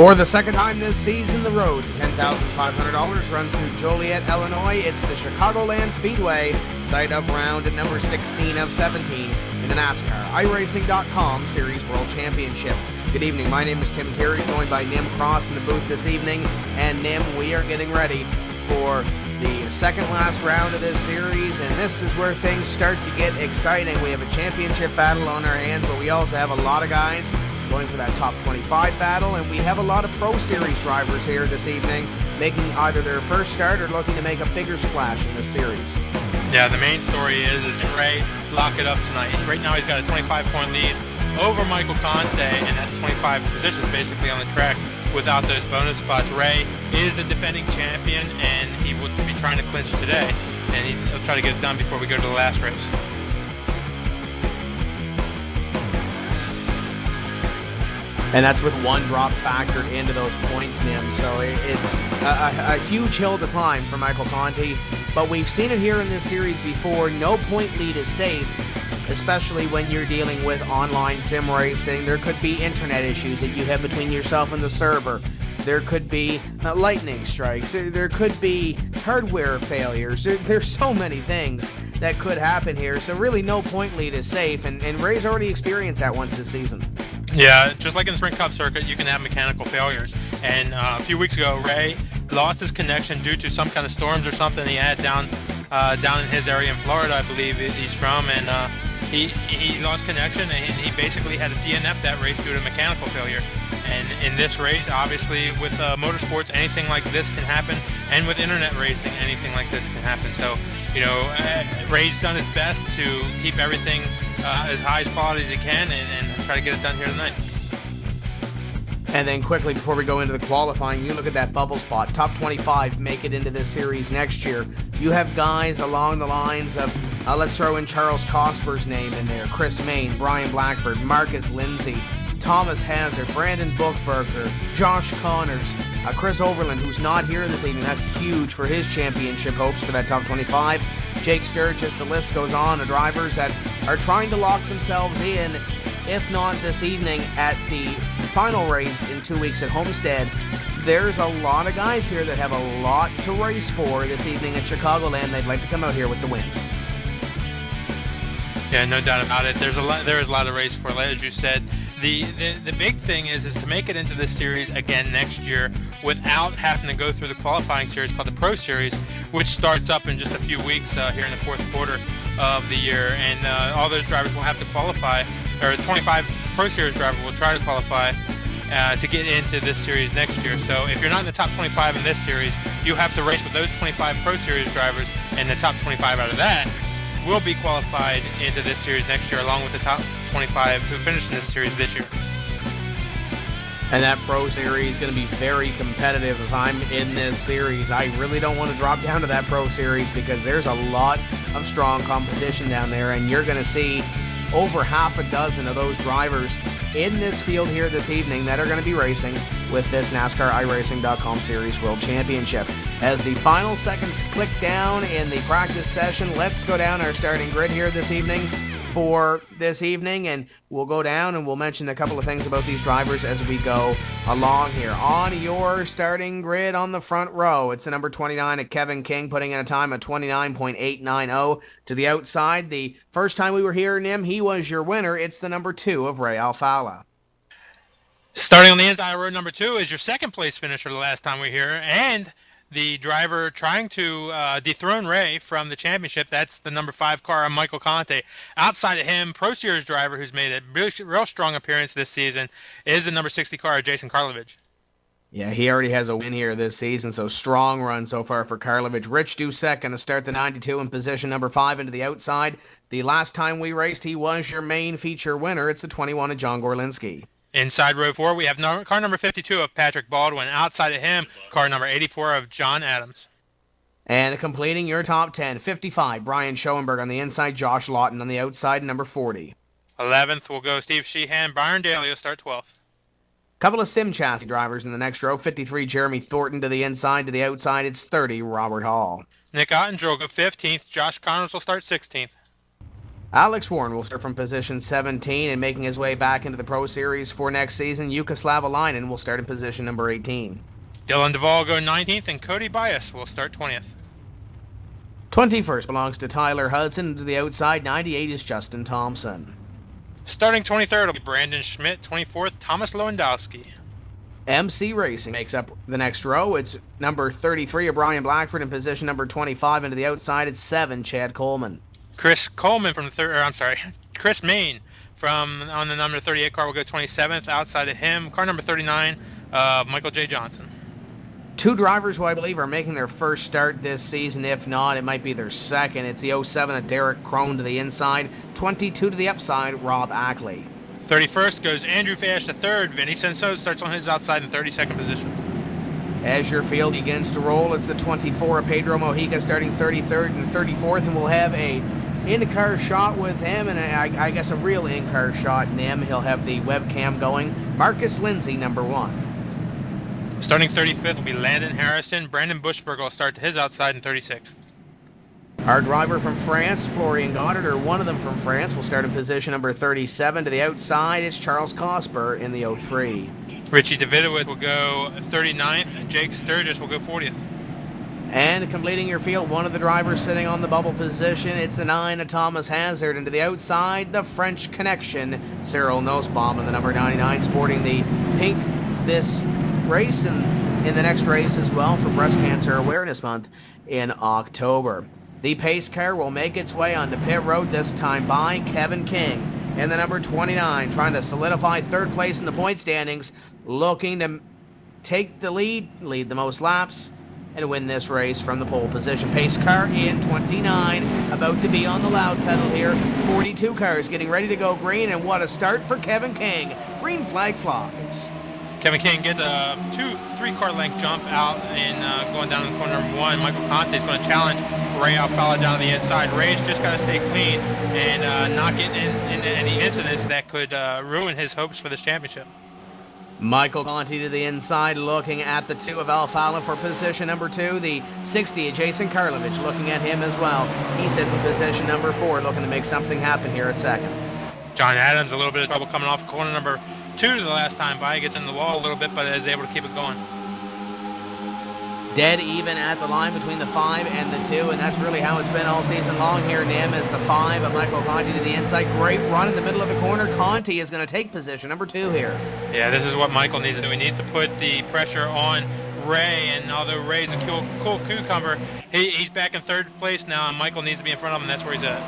For the second time this season, the road to $10,500 runs through Joliet, Illinois. It's the Chicagoland Speedway, site up round at number 16 of 17 in the NASCAR iRacing.com Series World Championship. Good evening, my name is Tim Terry, joined by Nim Cross in the booth this evening. And Nim, we are getting ready for the second last round of this series, and this is where things start to get exciting. We have a championship battle on our hands, but we also have a lot of guys going for that top 25 battle, and we have a lot of Pro Series drivers here this evening making either their first start or looking to make a bigger splash in this series. Yeah, the main story is can Ray lock it up tonight? Right now he's got a 25-point lead over Michael Conte, and that's 25 positions basically on the track without those bonus spots. Ray is the defending champion, and he will be trying to clinch today, and he'll try to get it done before we go to the last race. And that's with one drop factored into those points, Nim. So it's a huge hill to climb for Michael Conte. But we've seen it here in this series before. No point lead is safe, especially when you're dealing with online sim racing. There could be internet issues that you have between yourself and the server. There could be lightning strikes. There could be hardware failures. There's so many things that could happen here. So really no point lead is safe. And Ray's already experienced that once this season. Yeah, just like in the Sprint Cup circuit, you can have mechanical failures. And a few weeks ago, Ray lost his connection due to some kind of storms or something he had down in his area in Florida, I believe he's from, and he lost connection, and he basically had to DNF that race due to mechanical failure. And in this race, obviously, with motorsports, anything like this can happen, and with internet racing, anything like this can happen. So, Ray's done his best to keep everything as high as quality as he can, and try to get it done here tonight. And then quickly, before we go into the qualifying, you look at that bubble spot. Top 25 make it into this series next year. You have guys along the lines of, let's throw in Charles Cosper's name in there, Chris Main, Brian Blackford, Marcus Lindsay, Thomas Hazard, Brandon Bookberger, Josh Connors, Chris Overland, who's not here this evening. That's huge for his championship hopes for that top 25. Jake Sturgis, the list goes on, the drivers that are trying to lock themselves in, if not this evening, at the final race in 2 weeks at Homestead. There's a lot of guys here that have a lot to race for this evening at Chicagoland. They'd like to come out here with the win. Yeah, no doubt about it. There is a lot of race for, as you said. The big thing is to make it into this series again next year without having to go through the qualifying series called the Pro Series, which starts up in just a few weeks here in the fourth quarter of the year. And all those drivers will have to qualify, or 25 Pro Series drivers will try to qualify to get into this series next year. So if you're not in the top 25 in this series, you have to race with those 25 Pro Series drivers, and the top 25 out of that will be qualified into this series next year, along with the top 25 who finished in this series this year. And that Pro Series is going to be very competitive. If I'm in this series, I really don't want to drop down to that Pro Series because there's a lot of strong competition down there, and you're going to see over half a dozen of those drivers in this field here this evening that are going to be racing with this NASCAR iRacing.com Series World Championship. As the final seconds click down in the practice session, let's go down our starting grid here this evening for this evening, and we'll go down and we'll mention a couple of things about these drivers as we go along here. On your starting grid on the front row, it's the number 29 at Kevin King, putting in a time of 29.890. To the outside, the first time we were here, Nim, he was your winner. It's the number 2 of Ray Alfala. Starting on the inside of row number 2 is your second place finisher the last time we were here, and the driver trying to dethrone Ray from the championship. That's the number 5 car, Michael Conte. Outside of him, Pro Series driver who's made a real strong appearance this season is the number 60 car, Jason Karlovich. Yeah, he already has a win here this season, so strong run so far for Karlovich. Rich Doucette going to start the 92 in position number 5 into the outside. The last time we raced, he was your main feature winner. It's the 21 of John Gorlinski. Inside row 4, we have car number 52 of Patrick Baldwin. Outside of him, car number 84 of John Adams. And completing your top 10, 55, Brian Schoenberg on the inside, Josh Lawton on the outside, number 40. 11th will go Steve Sheehan. Byron Daly will start 12th. Couple of sim chassis drivers in the next row. 53, Jeremy Thornton to the inside. To the outside, it's 30, Robert Hall. Nick Ottinger will go 15th. Josh Connors will start 16th. Alex Warren will start from position 17 and making his way back into the Pro Series for next season. Yuka Linen will start in position number 18. Dylan Duvall go 19th, and Cody Bias will start 20th. 21st belongs to Tyler Hudson. To the outside, 98 is Justin Thompson. Starting 23rd will be Brandon Schmidt. 24th, Thomas Lewandowski. MC Racing makes up the next row. It's number 33, O'Brien Blackford, in position number 25, and to the outside, it's 7, Chad Coleman. Chris Main on the number 38 car will go 27th. Outside of him, car number 39, Michael J. Johnson. 2 drivers who I believe are making their first start this season. If not, it might be their second. It's the 07 of Derek Crone to the inside, 22 to the upside, Rob Ackley. 31st goes Andrew Fash to third. Vinny Senso starts on his outside in 32nd position. As your field begins to roll, it's the 24 of Pedro Mojica starting 33rd and 34th, and we'll have a in-car shot with him, and I guess a real in-car shot in him. He'll have the webcam going. Marcus Lindsay, number 1. Starting 35th will be Landon Harrison. Brandon Bushberg will start to his outside in 36th. Our driver from France, Florian Goddard, or one of them from France, will start in position number 37. To the outside, it's Charles Cosper in the 03. Richie Davidowitz will go 39th. Jake Sturgis will go 40th. And completing your field, one of the drivers sitting on the bubble position, it's the 9 of Thomas Hazard. And to the outside, the French connection, Cyril Nussbaum in the number 99, sporting the pink this race and in the next race as well for Breast Cancer Awareness Month in October. The pace car will make its way onto pit road, this time by Kevin King in the number 29, trying to solidify third place in the point standings, looking to take the lead the most laps, and win this race from the pole position. Pace car in 29, about to be on the loud pedal here. 42 cars getting ready to go green, and what a start for Kevin King. Green flag flies. Kevin King gets a 2-3 car length jump out and going down in corner number 1. Michael Conte is going to challenge Ray Alfala down the inside. Ray's just got to stay clean and not get into any incidents that could ruin his hopes for this championship. Michael Conti to the inside, looking at the 2 of Alfala for position number 2. The 60 Jason Karlovich looking at him as well. He sits in position number 4, looking to make something happen here at second. John Adams, a little bit of trouble coming off corner number 2 the last time by. He gets in the wall a little bit, but is able to keep it going. Dead even at the line between the 5 and the 2, and that's really how it's been all season long here. Nim is the 5 of Michael Conti to the inside. Great run in the middle of the corner. Conti is going to take position number 2 here. Yeah, this is what Michael needs to do. He needs to put the pressure on Ray, and although Ray's a cool cucumber, he's back in third place now, and Michael needs to be in front of him, and that's where he's at.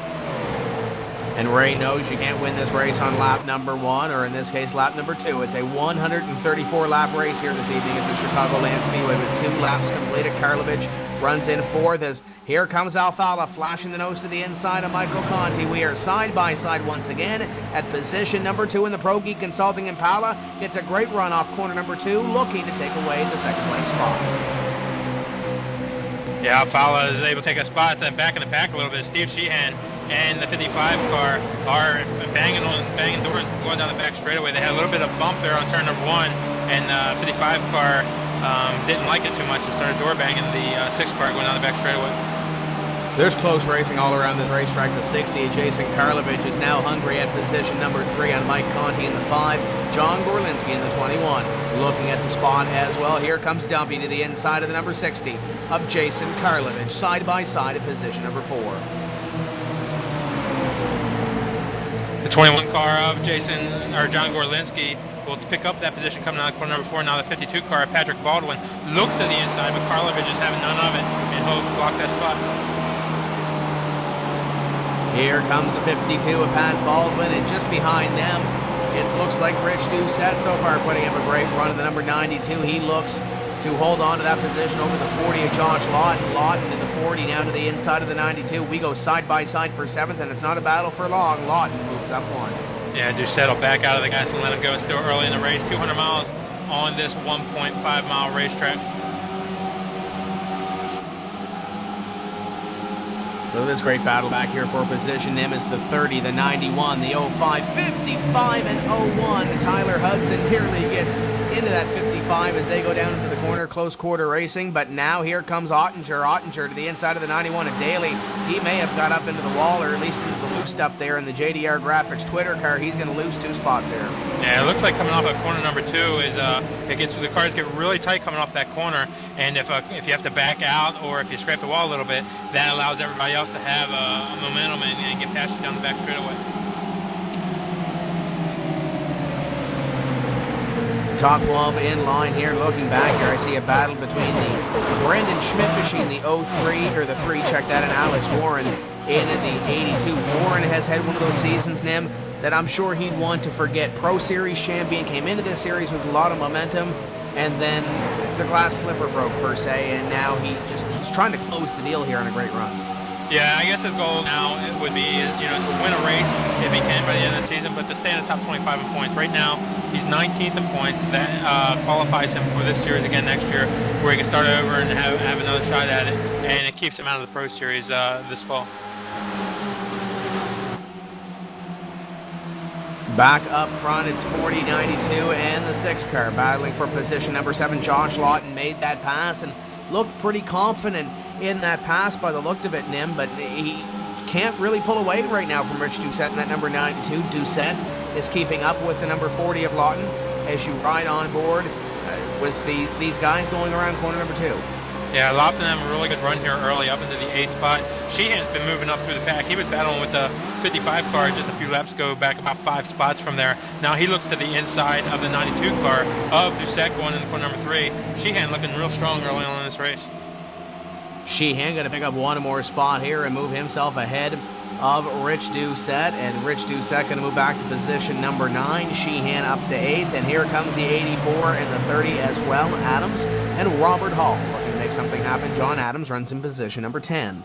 And Ray knows you can't win this race on lap number 1, or in this case, lap number 2. It's a 134-lap race here this evening at the Chicago Land Speedway with 2 laps completed. Karlovich runs in 4th as here comes Alfala flashing the nose to the inside of Michael Conti. We are side by side once again at position number 2 in the Pro Geek Consulting Impala. Gets a great run off corner number 2, looking to take away the second place spot. Yeah, Alfala is able to take a spot then back in the pack a little bit. Steve Sheehan and the 55 car are banging doors going down the back straightaway. They had a little bit of bump there on turn number 1, and 55 car didn't like it too much and started door banging the 6 car going down the back straightaway. There's close racing all around this racetrack. The 60, Jason Karlovich is now hungry at position number 3 on Mike Conti in the 5. John Gorlinski in the 21, looking at the spot as well. Here comes Dumpy to the inside of the number 60 of Jason Karlovich, side by side at position number 4. The 21 car of John Gorlinski will pick up that position coming out of corner number 4. Now the 52 car of Patrick Baldwin looks to the inside, but Karlovich is having none of it, and he'll block that spot. Here comes the 52 of Pat Baldwin, and just behind them, it looks like Rich Doucette so far putting up a great run of the number 92. He looks to hold on to that position over the 40 of Josh Lawton. Lawton in the 40 now to the inside of the 92. We go side by side for 7th, and it's not a battle for long. Lawton moves up 1. Yeah, Doucette will back out of the gas and let him go. It's still early in the race. 200 miles on this 1.5-mile racetrack. So this great battle back here for position. Them is the 30, the 91, the 05, 55, and 01. Tyler Hudson nearly gets into that 55 as they go down into the corner, close quarter racing. But now here comes Ottinger to the inside of the 91 of Daly. He may have got up into the wall, or at least into the boost up there in the JDR Graphics Twitter car. He's going to lose 2 spots here. Yeah, it looks like coming off of corner number 2 is the cars get really tight coming off that corner, and if you have to back out or if you scrape the wall a little bit, that allows everybody else to have momentum and get past you down the back straightaway. Top 12 in line here. Looking back here, I see a battle between the Brendan Schmidt machine, the 3, check that, and Alex Warren in the 82. Warren has had one of those seasons, Nim, that I'm sure he'd want to forget. Pro Series champion, came into this series with a lot of momentum, and then the glass slipper broke per se, and now he's trying to close the deal here on a great run. Yeah, I guess his goal now would be, to win a race if he can by the end of the season, but to stay in the top 25 in points. Right now, he's 19th in points. That qualifies him for this series again next year, where he can start over and have another shot at it, and it keeps him out of the Pro Series this fall. Back up front, it's 40-92 and the 6 car battling for position number 7. Josh Lawton made that pass and looked pretty confident in that pass by the look of it, Nim, but he can't really pull away right now from Rich Doucette in that number 92. Doucette is keeping up with the number 40 of Lawton as you ride on board with these guys going around corner number 2. Yeah, Lawton had a really good run here early up into the 8th spot. Sheehan's been moving up through the pack. He was battling with the 55 car just a few laps ago, back about 5 spots from there. Now he looks to the inside of the 92 car of Doucette going into corner number 3. Sheehan looking real strong early on in this race. Sheehan going to pick up one more spot here and move himself ahead of Rich Doucette, and Rich Doucette going to move back to position number 9. Sheehan up to 8th, and here comes the 84 and the 30 as well. Adams and Robert Hall looking to make something happen. John Adams runs in position number 10.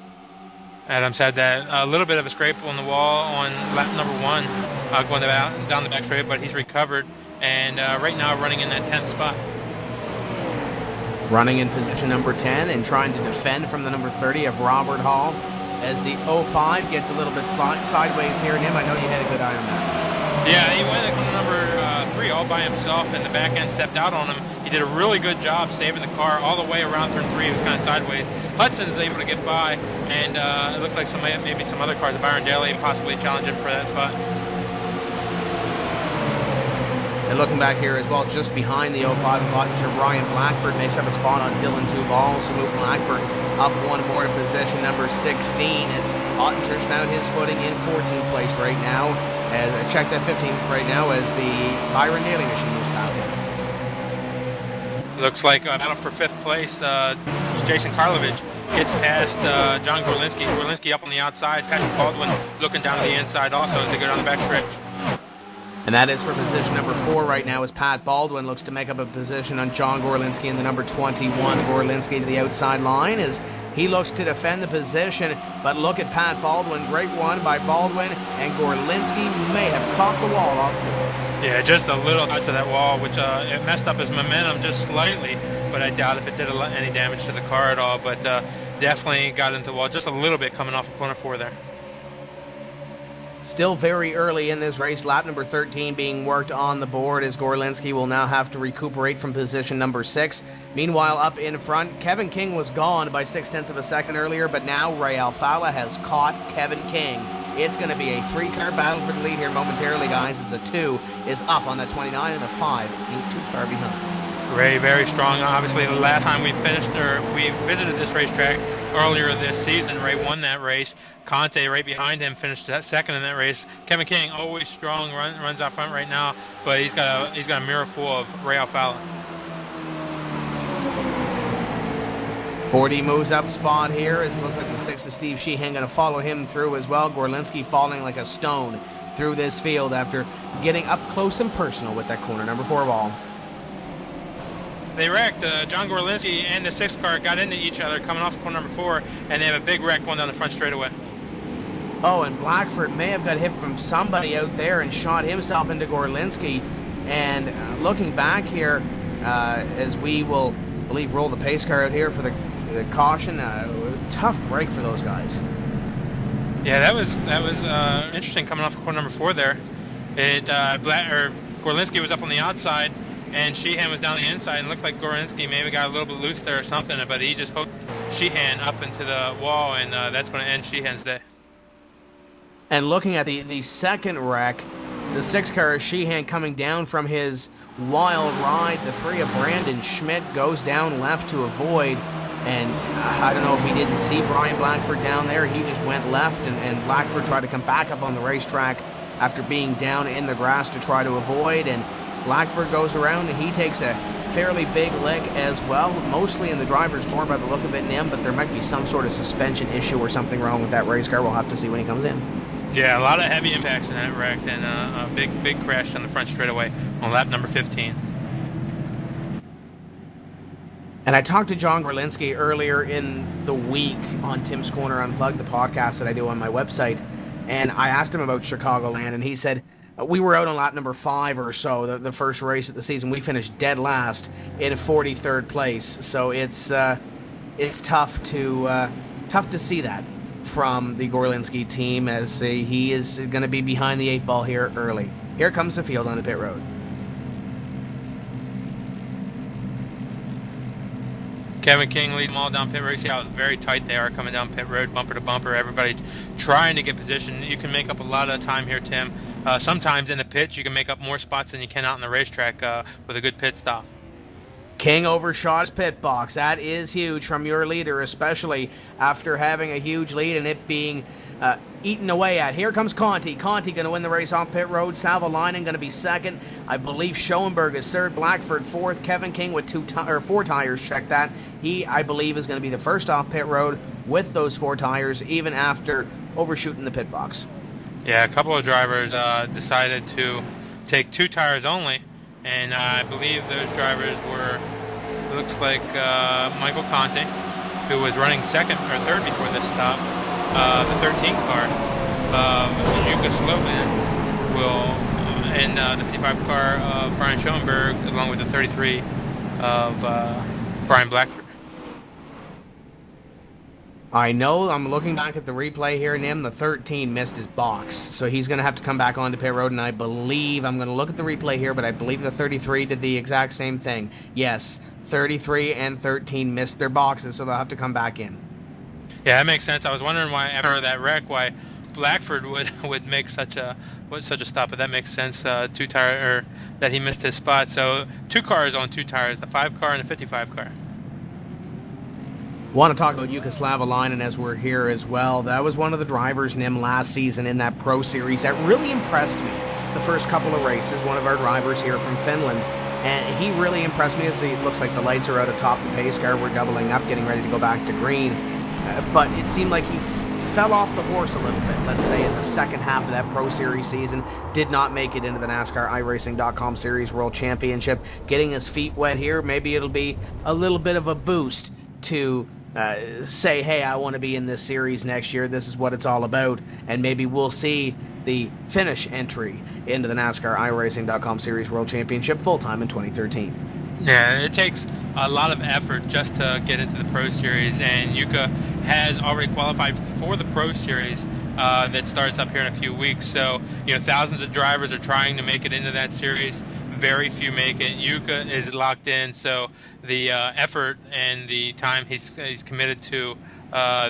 Adams had that a little bit of a scrape on the wall on lap number 1 going down the back straight, but he's recovered, and right now running in that 10th spot. Running in position number 10 and trying to defend from the number 30 of Robert Hall as the 05 gets a little bit sideways here. Nim, I know you had a good eye on that. Yeah, he went at number 3 all by himself, and the back end stepped out on him. He did a really good job saving the car all the way around turn 3. He was kind of sideways. Hudson's able to get by, and it looks like maybe some other cars, Byron Daly, possibly challenge him for that spot. And looking back here as well, just behind the 05 of Ottinger, Brian Blackford makes up a spot on Dylan Duval. So move Blackford up one more to position number 16 as Ottinger's found his footing in 14th place right now. And check that 15th right now as the Byron Daly machine moves past him. Looks like battle for 5th place. Jason Karlovich gets past John Gorlinski. Gorlinski up on the outside. Patrick Baldwin looking down to the inside also as they go down the back stretch. And that is for position number 4 right now as Pat Baldwin looks to make up a position on John Gorlinski in the number 21. Gorlinski to the outside line as he looks to defend the position. But look at Pat Baldwin. Great one by Baldwin, and Gorlinski may have caught the wall off. Yeah, just a little touch of that wall, which it messed up his momentum just slightly, but I doubt if it did any damage to the car at all. But definitely got into the wall just a little bit coming off of corner 4 there. Still very early in this race, lap number 13 being worked on the board as Gorlinski will now have to recuperate from position number 6. Meanwhile, up in front, Kevin King was gone by 0.6 of a second earlier, but now Ray Alfala has caught Kevin King. It's going to be a 3-car battle for the lead here momentarily, guys, as the 2 is up on the 29 and the 5 ain't too far behind. Ray very strong. Obviously, the last time we visited this racetrack earlier this season, Ray won that race. Conte right behind him finished second in that race. Kevin King always strong, runs out front right now, but he's got a mirror full of Ray Alfala. 40 moves up spot here as it looks like the 6 of Steve Sheehan going to follow him through as well. Gorlinski falling like a stone through this field after getting up close and personal with that corner number 4 ball. They wrecked. John Gorlinski and the 6 car got into each other coming off of corner number 4, and they have a big wreck going down the front straightaway. Oh, and Blackford may have got hit from somebody out there and shot himself into Gorlinski. And looking back here, as we will, I believe, roll the pace car out here for the caution, tough break for those guys. Yeah, that was interesting coming off of corner number 4 there. Gorlinski was up on the outside, and Sheehan was down the inside, and it looked like Gorlinski maybe got a little bit loose there or something, but he just hooked Sheehan up into the wall, and that's going to end Sheehan's day. And looking at the second wreck, the 6-car is Sheehan coming down from his wild ride. The 3 of Brandon Schmidt goes down left to avoid. And I don't know if he didn't see Brian Blackford down there. He just went left, and Blackford tried to come back up on the racetrack after being down in the grass to try to avoid. And Blackford goes around, and he takes a fairly big lick as well, mostly in the driver's torn by the look of it, Nim, but there might be some sort of suspension issue or something wrong with that race car. We'll have to see when he comes in. Yeah, a lot of heavy impacts in that wreck, and a big crash on the front straightaway on lap number 15. And I talked to John Gorlinski earlier in the week on Tim's Corner Unplugged, the podcast that I do on my website, and I asked him about Chicagoland, and he said, we were out on lap number 5 or so, the first race of the season. We finished dead last in 43rd place, so it's tough to see that from the Gorlinski team, as he is going to be behind the 8 ball here early. Here comes the field on the pit road. Kevin King leads them all down pit road. See how very tight they are coming down pit road, bumper to bumper. Everybody trying to get position. You can make up a lot of time here, Tim. Sometimes in the pits, you can make up more spots than you can out on the racetrack with a good pit stop. King overshot his pit box. That is huge from your leader, especially after having a huge lead and it being eaten away at. Here comes Conti. Conti going to win the race on pit road. Savalainen going to be second. I believe Schoenberg is third. Blackford fourth. Kevin King with 4 tires. Check that. He, I believe, is going to be the first off pit road with those 4 tires, even after overshooting the pit box. Yeah, a couple of drivers decided to take 2 tires only, and I believe those drivers were, looks like Michael Conti, who was running second or third before this stop. The 13 car, Yuka Slovan, will, and the 55 car of Brian Schoenberg, along with the 33 of Brian Blackford. I know, I'm looking back at the replay here, Nim, the 13 missed his box, so he's going to have to come back onto pit road, and I believe, I'm going to look at the replay here, but I believe the 33 did the exact same thing. Yes, 33 and 13 missed their boxes, so they'll have to come back in. Yeah, that makes sense. I was wondering why, after that wreck, why Blackford would make such a stop, but that makes sense. 2 tire, or that he missed his spot. So 2 cars on 2 tires, the 5 car and the 55 car. Want to talk about Jukka Savalainen as we're here as well. That was one of the drivers, Nim, last season in that Pro Series that really impressed me the first couple of races. One of our drivers here from Finland. And he really impressed me as it looks like the lights are out atop the pace car. We're doubling up, getting ready to go back to green. But it seemed like he fell off the horse a little bit, let's say, in the second half of that Pro Series season. Did not make it into the NASCAR iRacing.com Series World Championship. Getting his feet wet here, maybe it'll be a little bit of a boost to say, hey, I want to be in this series next year. This is what it's all about. And maybe we'll see the finish entry into the NASCAR iRacing.com Series World Championship full-time in 2013. Yeah, it takes a lot of effort just to get into the Pro Series, and Yuka has already qualified for the Pro Series that starts up here in a few weeks. So, thousands of drivers are trying to make it into that series. Very few make it. Yuka is locked in, so the effort and the time he's committed to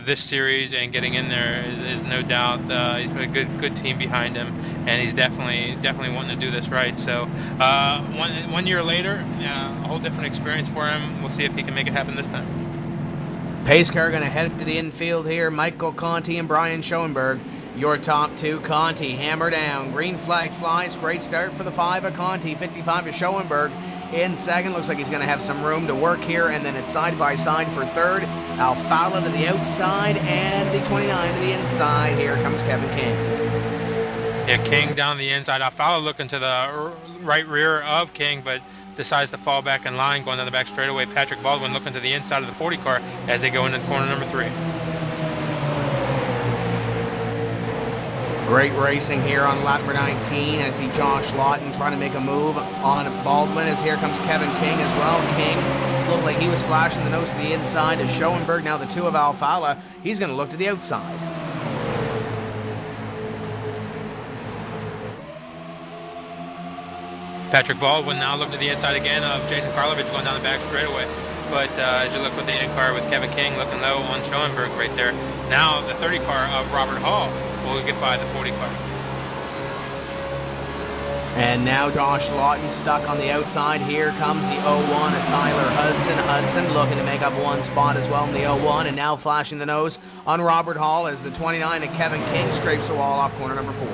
this series and getting in there is no doubt. He's got a good team behind him, and he's definitely wanting to do this right. So one year later, a whole different experience for him. We'll see if he can make it happen this time. Pace car going to head to the infield here. Michael Conti and Brian Schoenberg. Your top 2, Conti, hammer down. Green flag flies. Great start for the 5 of Conti. 55 of Schoenberg in second. Looks like he's going to have some room to work here. And then it's side by side for third. Alfala to the outside and the 29 to the inside. Here comes Kevin King. Yeah, King down the inside. Alfala looking to the right rear of King, but decides to fall back in line going down the back straightaway. Patrick Baldwin looking to the inside of the 40 car as they go into corner number 3. Great racing here on lap number 19. I see Josh Lawton trying to make a move on Baldwin as here comes Kevin King as well. King looked like he was flashing the nose to the inside to Schoenberg. Now the 2 of Alfala. He's going to look to the outside. Patrick Baldwin now looking to the inside again of Jason Karlovich going down the back straightaway. But as you look with the in car with Kevin King looking low on Schoenberg right there. Now the 30 car of Robert Hall will get by the 40 car. And now Josh Lawton stuck on the outside. Here comes the 01 of Tyler Hudson. Hudson looking to make up one spot as well in the 01, and now flashing the nose on Robert Hall as the 29 of Kevin King scrapes the wall off corner number 4.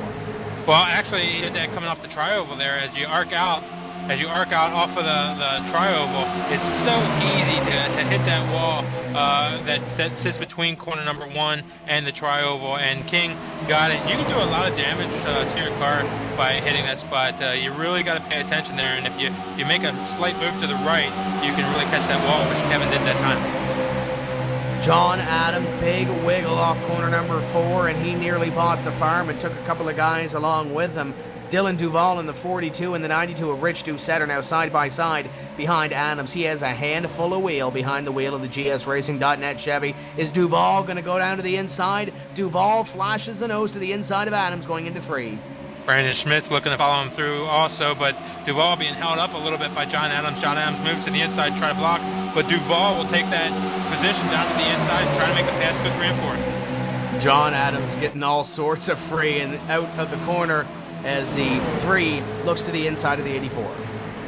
Well, actually, he did that coming off the tri-oval there. As you arc out off of the tri-oval, it's so easy to hit that wall that sits between corner number 1 and the tri-oval, and King got it. You can do a lot of damage to your car by hitting that spot. You really got to pay attention there, and if you make a slight move to the right, you can really catch that wall, which Kevin did that time. John Adams, big wiggle off corner number 4, and he nearly bought the farm and took a couple of guys along with him. Dylan Duval in the 42 and the 92 of Rich Doucette are now side by side behind Adams. He has a handful of wheel behind the wheel of the GSRacing.net Chevy. Is Duval going to go down to the inside? Duval flashes the nose to the inside of Adams going into 3. Brandon Schmidt's looking to follow him through also, but Duval being held up a little bit by John Adams. John Adams moves to the inside, try to block, but Duval will take that position down to the inside and try to make a pass quick 3 and 4. John Adams getting all sorts of free and out of the corner as the 3 looks to the inside of the 84.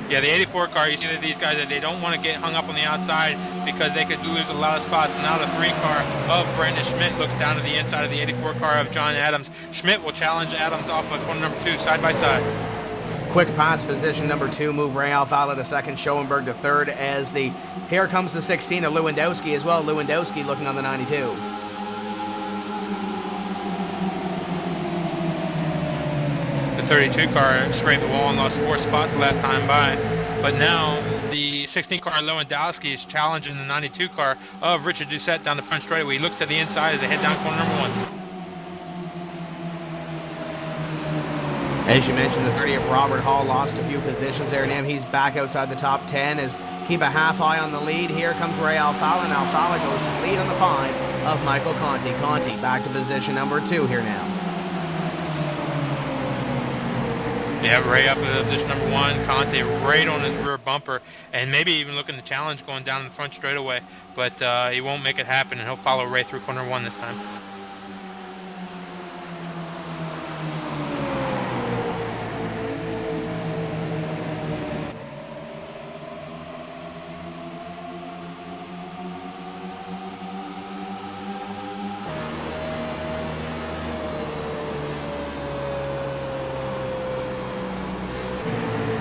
Yeah, the 84 car, you see that these guys, they don't want to get hung up on the outside because they could lose a lot of spots. Now the 3 car of Brandon Schmidt looks down to the inside of the 84 car of John Adams. Schmidt will challenge Adams off of corner number 2, side by side. Quick pass position number 2, move Ray Alfala to 2nd, Schoenberg to 3rd as here comes the 16 of Lewandowski as well. Lewandowski looking on the 92. The 32 car scraped the wall and lost 4 spots the last time by, but now the 16 car Lewandowski is challenging the 92 car of Richard Doucette down the front straightaway. He looks to the inside as they head down corner number 1. As you mentioned, the 30 of Robert Hall lost a few positions there, and now he's back outside the top 10 as keep a half eye on the lead. Here comes Ray Alfala, and Alfala goes to lead on the 5 of Michael Conti. Conti back to position number 2 here now. Yeah, Ray up in position number 1, Conte right on his rear bumper, and maybe even looking to challenge going down in the front straightaway, but he won't make it happen, and he'll follow Ray through corner 1 this time.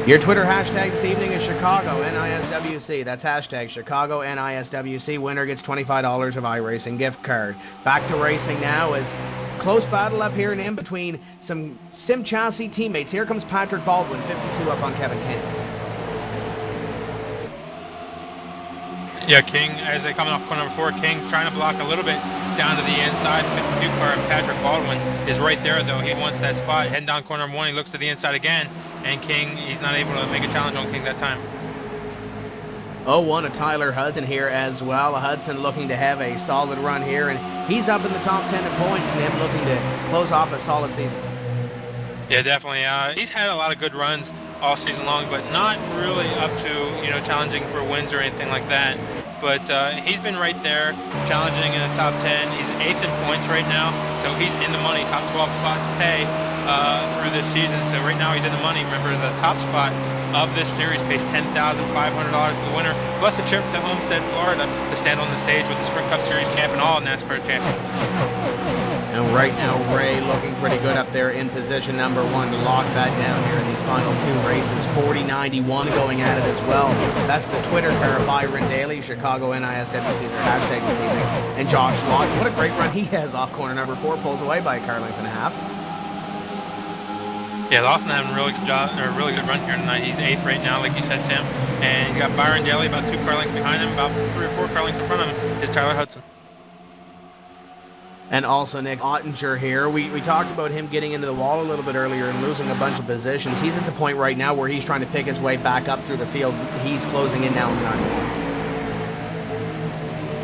Your Twitter hashtag this evening is Chicago NiSWC. That's hashtag Chicago NiSWC. Winner gets $25 of iRacing gift card. Back to racing now as close battle up here and in between some Sim Chassis teammates. Here comes Patrick Baldwin, 52 up on Kevin King. Yeah, King, as they come off corner number 4, King trying to block a little bit down to the inside. 52 car and Patrick Baldwin is right there, though. He wants that spot. Heading down corner number 1, he looks to the inside again. And King, he's not able to make a challenge on King that time. 01 of Tyler Hudson here as well. Hudson looking to have a solid run here, and he's up in the top 10 in points and then looking to close off a solid season. Yeah, definitely. He's had a lot of good runs all season long, but not really up to, challenging for wins or anything like that. But he's been right there, challenging in the top 10. He's 8th in points right now, so he's in the money. Top 12 spots pay through this season. So right now he's in the money. Remember, the top spot of this series pays $10,500 to the winner, plus a trip to Homestead, Florida, to stand on the stage with the Sprint Cup Series champ and all NASCAR champion. And right now, Ray looking pretty good up there in position number 1 to lock that down here in these final 2 races. 40.91 going at it as well. That's the Twitter car of Byron Daly. Chicago NISWC is our hashtag this evening. And Josh Lawton, what a great run he has off corner number 4, pulls away by a car length and a half. Yeah, Lawton having a really good job, or a really good run here tonight. He's 8th right now, like you said, Tim. And he's got Byron Daly about 2 car lengths behind him, about 3 or 4 car lengths in front of him is Tyler Hudson. And also Nick Ottinger here. We talked about him getting into the wall a little bit earlier and losing a bunch of positions. He's at the point right now where he's trying to pick his way back up through the field. He's closing in now in the 91.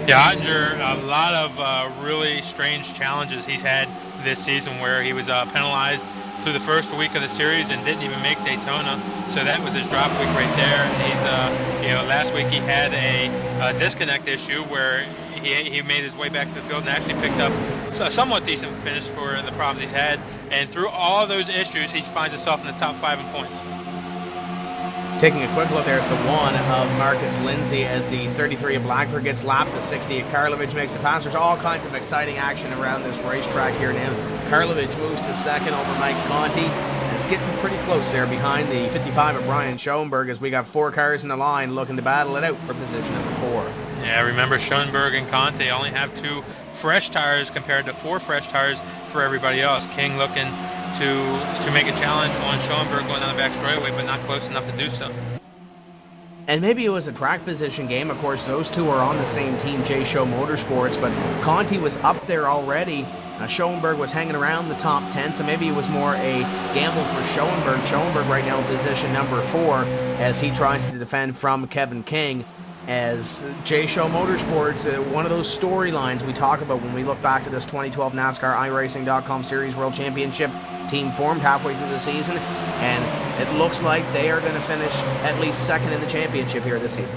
Yeah, Ottinger, a lot of really strange challenges he's had this season where he was penalized through the first week of the series and didn't even make Daytona. So that was his drop week right there. And he's, last week he had a disconnect issue where he made his way back to the field and actually picked up a somewhat decent finish for the problems he's had. And through all those issues, he finds himself in the top 5 in points. Taking a quick look there at the 1 of Marcus Lindsay as the 33 of Blackford gets lapped, the 60 of Karlovich makes the pass. There's all kinds of exciting action around this racetrack here now. Karlovich moves to second over Mike Conti. And it's getting pretty close there behind the 55 of Brian Schoenberg as we got 4 cars in the line looking to battle it out for position number 4. Yeah, remember Schoenberg and Conti only have 2 fresh tires compared to 4 fresh tires for everybody else. King looking to make a challenge on Schoenberg going down the back straightaway, but not close enough to do so. And maybe it was a track position game. Of course, those two are on the same team, J Show Motorsports, but Conti was up there already. Schoenberg was hanging around the top 10, so maybe it was more a gamble for Schoenberg. Schoenberg right now in position number 4 as he tries to defend from Kevin King. As J Show Motorsports, one of those storylines we talk about when we look back to this 2012 NASCAR iRacing.com Series World Championship team formed halfway through the season, and it looks like they are going to finish at least second in the championship here this season.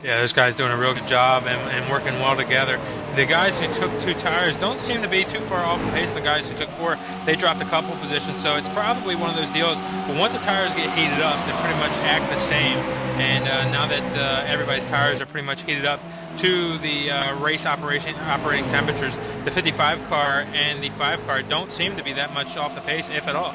Yeah, those guys doing a real good job and working well together. The guys who took 2 tires don't seem to be too far off the pace of the guys who took 4. They dropped a couple positions, so it's probably one of those deals. But once the tires get heated up, they pretty much act the same. And now that everybody's tires are pretty much heated up to the race operating temperatures, the 55 car and the 5 car don't seem to be that much off the pace, if at all.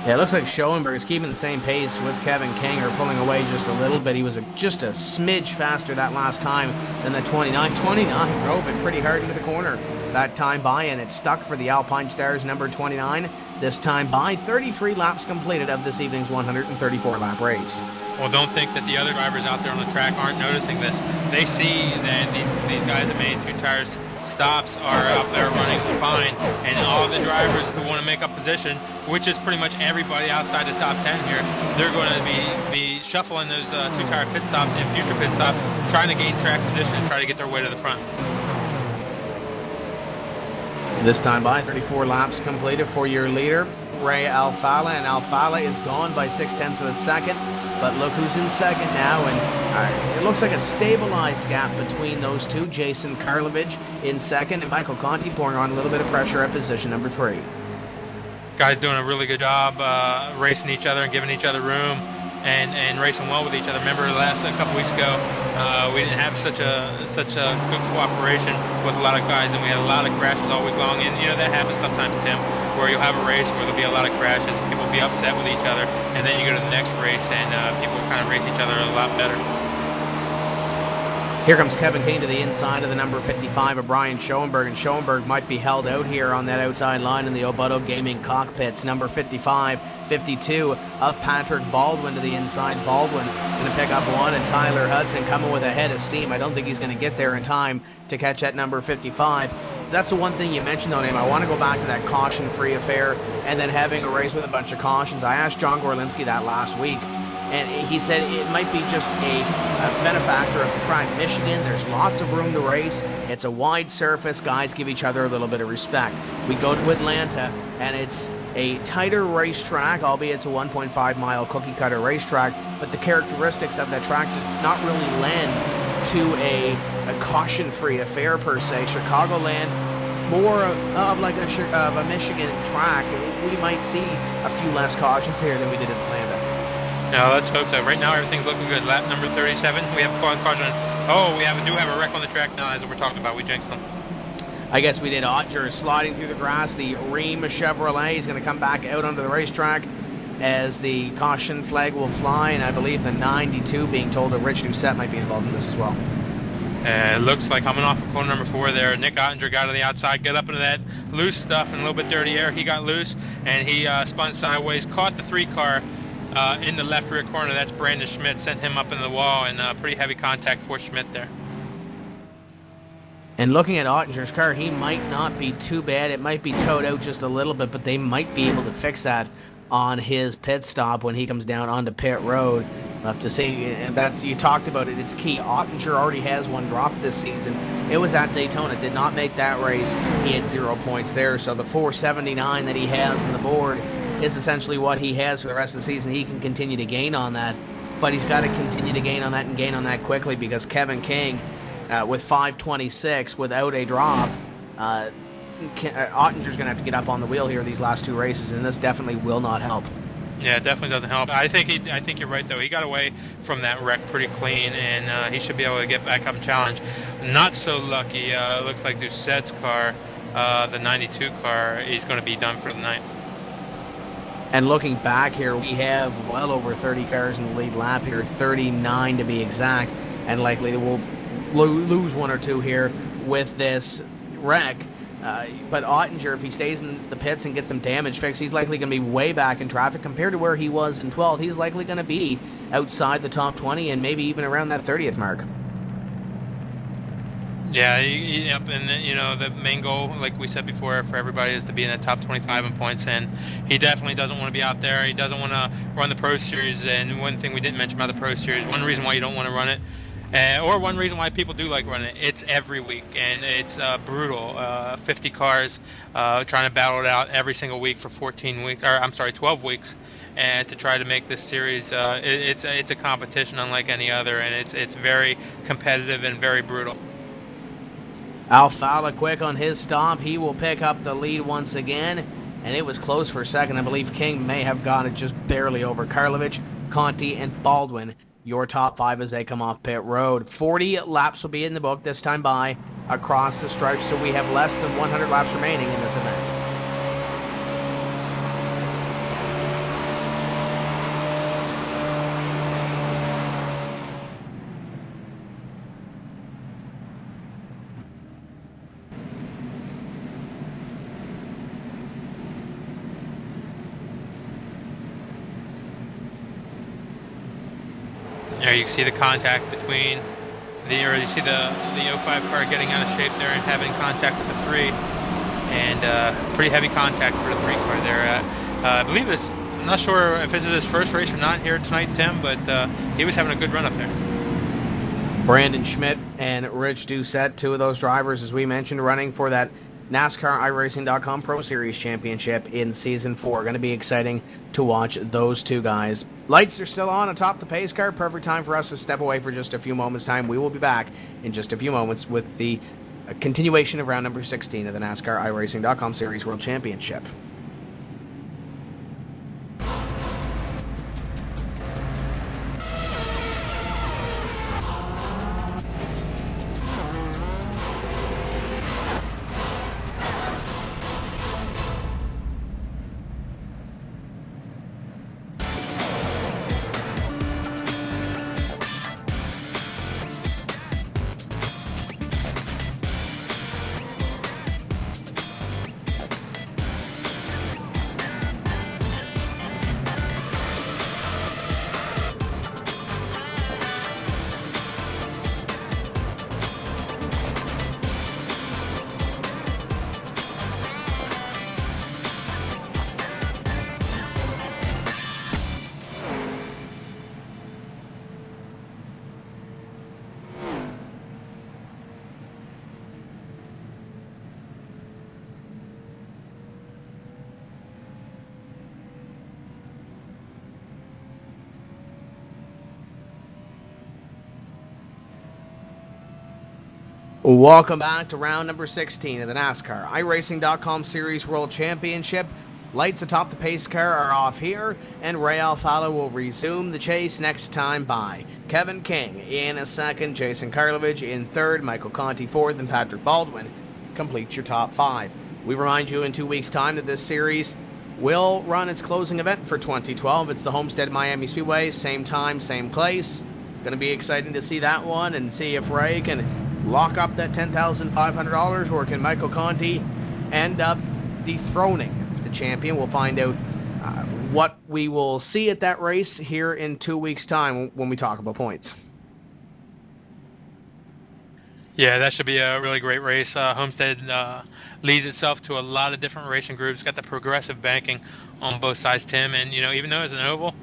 Yeah, it looks like Schoenberg is keeping the same pace with Kevin King, or pulling away just a little bit. He was just a smidge faster that last time than the 29. 29 drove it pretty hard into the corner that time by, and it stuck for the Alpine Stars number 29 this time by. 33 laps completed of this evening's 134-lap race. Well, don't think that the other drivers out there on the track aren't noticing this. They see that these guys that made 2 tires stops are up there running fine, and all the drivers who want to make up position, which is pretty much everybody outside the top 10 here, they're going to be shuffling those 2-tire pit stops and future pit stops, trying to gain track position and try to get their way to the front. This time by 34 laps completed for your leader, Ray Alfala, and Alfala is gone by 0.6 of a second. But look who's in second now, and it looks like a stabilized gap between those two. Jason Karlovich in second, and Michael Conti pouring on a little bit of pressure at position number 3. Guys doing a really good job racing each other and giving each other room and racing well with each other. Remember a couple weeks ago, we didn't have such a good cooperation with a lot of guys, and we had a lot of crashes all week long. And you know that happens sometimes, Tim, where you'll have a race where there'll be a lot of crashes, and people will be upset with each other, and then you go to the next race and people kind of race each other a lot better. Here comes Kevin King to the inside of the number 55 of Brian Schoenberg, and Schoenberg might be held out here on that outside line in the Obuto Gaming cockpits. Number 55, 52 of Patrick Baldwin to the inside. Baldwin going to pick up 1, and Tyler Hudson coming with a head of steam. I don't think he's going to get there in time to catch that number 55. That's the one thing you mentioned though, Name. I want to go back to that caution-free affair and then having a race with a bunch of cautions. I asked John Gorlinski that last week, and he said it might be just a benefactor of the track. Michigan, there's lots of room to race. It's a wide surface. Guys give each other a little bit of respect. We go to Atlanta, and it's a tighter racetrack, albeit it's a 1.5-mile cookie-cutter racetrack, but the characteristics of that track do not really lend to a caution-free affair per se. Chicagoland, more of like a Michigan track. We might see a few less cautions here than we did in Atlanta. Now let's hope so. Right now everything's looking good. Lap number 37, we have a caution. Oh, we do have a wreck on the track now, as we're talking about. We jinxed them. I guess we did. Otger sliding through the grass. The Ream Chevrolet is going to come back out onto the racetrack as the caution flag will fly, and I believe the 92 being told that Rich Doucette might be involved in this as well. It looks like coming off of corner number 4 there, Nick Ottinger got on the outside, got up into that loose stuff and a little bit dirty air. He got loose, and he spun sideways, caught the 3 car in the left rear corner. That's Brandon Schmidt, sent him up into the wall, and pretty heavy contact for Schmidt there. And looking at Ottinger's car, he might not be too bad. It might be towed out just a little bit, but they might be able to fix that on his pit stop when he comes down onto pit road. We'll have to see. And that's, you talked about it, it's key. Ottinger already has 1 drop this season. It was at Daytona, did not make that race. He had 0 points there, so the 479 that he has on the board is essentially what he has for the rest of the season. He can continue to gain on that. but he's got to continue to gain on that and gain on that quickly, because Kevin King, with 5:26 without a drop, Ottinger's going to have to get up on the wheel here these last 2 races, and this definitely will not help. Yeah, it definitely doesn't help. I think you're right, though. He got away from that wreck pretty clean, and he should be able to get back up and challenge. Not so lucky. It looks like Doucette's car, the 92 car, is going to be done for the night. And looking back here, we have well over 30 cars in the lead lap here, 39 to be exact, and likely we'll lose 1 or 2 here with this wreck. But Ottinger, if he stays in the pits and gets some damage fixed, he's likely going to be way back in traffic compared to where he was in 12th. He's likely going to be outside the top 20 and maybe even around that 30th mark. Yeah, yep, and the main goal, like we said before, for everybody is to be in the top 25 in points, and he definitely doesn't want to be out there. He doesn't want to run the Pro Series, and one thing we didn't mention about the Pro Series, one reason why you don't want to run it, or one reason why people do like running it, it's every week, and it's brutal. 50 cars trying to battle it out every single week for 12 weeks, and to try to make this series, it's a competition unlike any other, and it's very competitive and very brutal. Alfala quick on his stop. He will pick up the lead once again, and it was close for a second. I believe King may have got it just barely over Karlovic, Conti, and Baldwin. Your top 5 as they come off pit road. 40 laps will be in the book this time by across the stripe, so we have less than 100 laps remaining in this event. There you can see the contact between you see the 05 car getting out of shape there and having contact with the 3, and pretty heavy contact for the 3 car there. I believe I'm not sure if this is his first race or not here tonight, Tim, but he was having a good run up there. Brandon Schmidt and Rich Doucette, 2 of those drivers, as we mentioned, running for that NASCAR iRacing.com Pro Series Championship in Season 4. Going to be exciting to watch those 2 guys. Lights are still on atop the pace car. Perfect time for us to step away for just a few moments' time. We will be back in just a few moments with the continuation of round number 16 of the NASCAR iRacing.com Series World Championship. Welcome back to round number 16 of the NASCAR iRacing.com Series World Championship. Lights atop the pace car are off here, and Ray Alfala will resume the chase next time by. Kevin King in a second, Jason Karlovic in third, Michael Conti fourth, and Patrick Baldwin completes your top 5. We remind you in 2 weeks' time that this series will run its closing event for 2012. It's the Homestead Miami Speedway, same time, same place. Going to be exciting to see that one and see if Ray can lock up that $10,500, or can Michael Conti end up dethroning the champion? We'll find out what we will see at that race here in 2 weeks' time when we talk about points. Yeah, that should be a really great race. Homestead leads itself to a lot of different racing groups. Got the progressive banking on both sides, Tim, and even though it's an oval,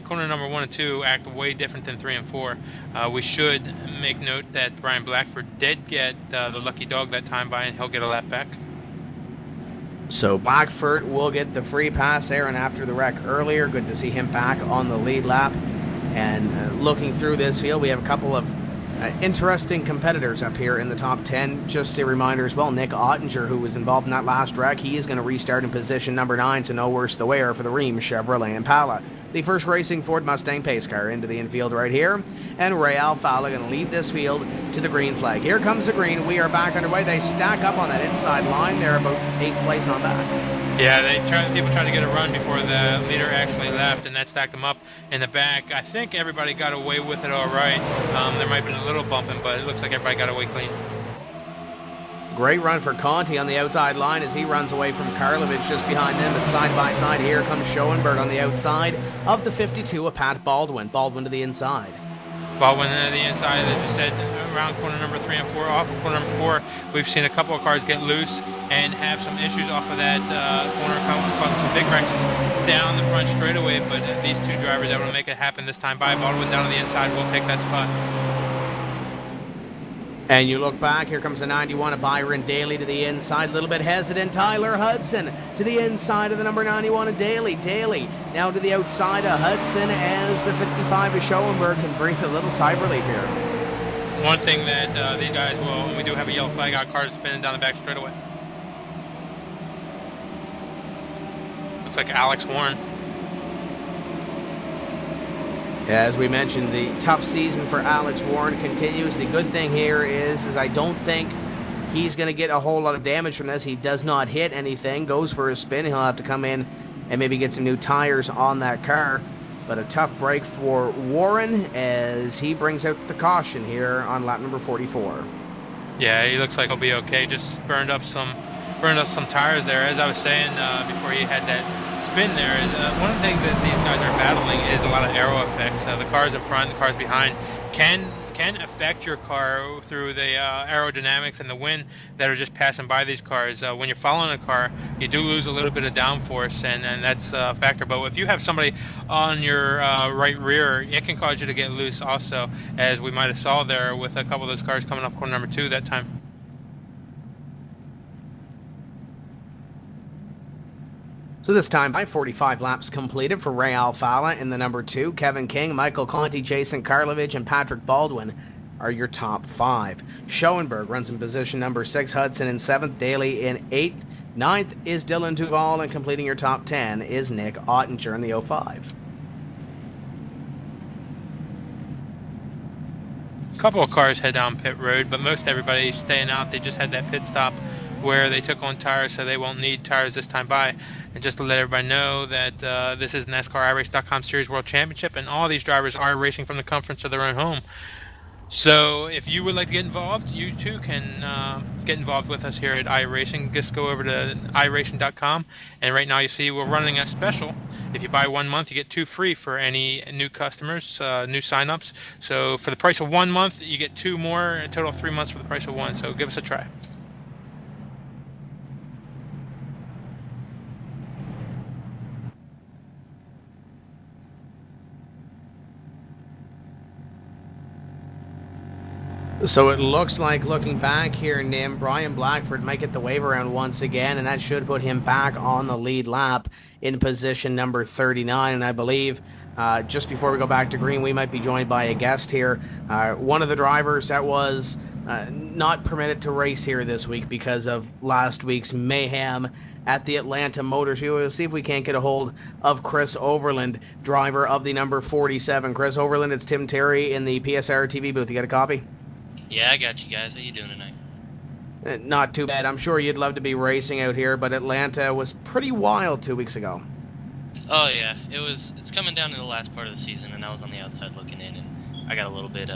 corner number 1 and 2 act way different than 3 and 4. We should make note that Brian Blackford did get the lucky dog that time by, and he'll get a lap back. So Blackford will get the free pass there, and after the wreck earlier, good to see him back on the lead lap. And looking through this field, we have a couple of interesting competitors up here in the top 10. Just a reminder as well, Nick Ottinger, who was involved in that last wreck, he is going to restart in position number 9, so no worse the wear for the Rheem Chevrolet Impala. The first racing Ford Mustang pace car into the infield right here, and Ray Alfala going to lead this field to the green flag. Here comes the green. We are back underway. They stack up on that inside line. They're about 8th place on that. Yeah, people tried to get a run before the leader actually left, and that stacked them up in the back. I think everybody got away with it all right. There might have been a little bumping, but it looks like everybody got away clean. Great run for Conti on the outside line as he runs away from Karlovic just behind them. But side by side, here comes Schoenberg on the outside of the 52 of Pat Baldwin. Baldwin to the inside. Baldwin to the inside, as you said, around corner number 3 and 4. Off of corner number 4, we've seen a couple of cars get loose and have some issues off of that corner, causing some big wrecks down the front straightaway. But these two drivers able to make it happen this time by. Baldwin down on the inside will take that spot. And you look back, here comes the 91 of Byron Daly to the inside, a little bit hesitant. Tyler Hudson to the inside of the number 91 of Daly. Daly now to the outside of Hudson as the 55 of Schoenberg can breathe a little sigh of relief here. One thing that these guys will, when we do have a yellow flag out, cars spinning down the back straightaway. Looks like Alex Warren. As we mentioned, the tough season for Alex Warren continues. The good thing here is I don't think he's going to get a whole lot of damage from this. He does not hit anything, goes for a spin. He'll have to come in and maybe get some new tires on that car. But a tough break for Warren as he brings out the caution here on lap number 44. Yeah, he looks like he'll be okay. Just burned up some tires there. As I was saying before he had that spin there, is one of the things that these guys are battling is a lot of aero effects. The cars in front, the cars behind can affect your car through the aerodynamics and the wind that are just passing by these cars. When you're following a car, you do lose a little bit of downforce, and that's a factor. But if you have somebody on your right rear, it can cause you to get loose also, as we might have saw there with a couple of those cars coming up corner number 2 that time. So this time by 45 laps completed for Ray Alfala in the number 2. Kevin King, Michael Conti, Jason Karlovic, and Patrick Baldwin are your top 5. Schoenberg runs in position number 6, Hudson in 7th, Daly in 8th. 9th is Dylan Duval, and completing your top 10 is Nick Ottinger in the 05. A couple of cars head down pit road, but most everybody's staying out. They just had that pit stop where they took on tires, so they won't need tires this time by. And just to let everybody know that this is NASCAR iRace.com Series World Championship, and all these drivers are racing from the comforts of their own home. So if you would like to get involved, you too can get involved with us here at iRacing. Just go over to iRacing.com, and right now you see we're running a special. If you buy 1 month, you get 2 free for any new customers, new signups. So for the price of 1 month, you get 2 more, a total of 3 months for the price of 1. So give us a try. So it looks like, looking back here, Nim, Brian Blackford might get the wave around once again, and that should put him back on the lead lap in position number 39. And I believe just before we go back to green, we might be joined by a guest here. One of the drivers that was not permitted to race here this week because of last week's mayhem at the Atlanta Motor Show. We'll see if we can't get a hold of Chris Overland, driver of the number 47. Chris Overland, it's Tim Terry in the PSR TV booth. You got a copy? Yeah, I got you guys. How you doing tonight? Not too bad. I'm sure you'd love to be racing out here, but Atlanta was pretty wild 2 weeks ago. Oh yeah, it's coming down to the last part of the season, and I was on the outside looking in, and I got a little bit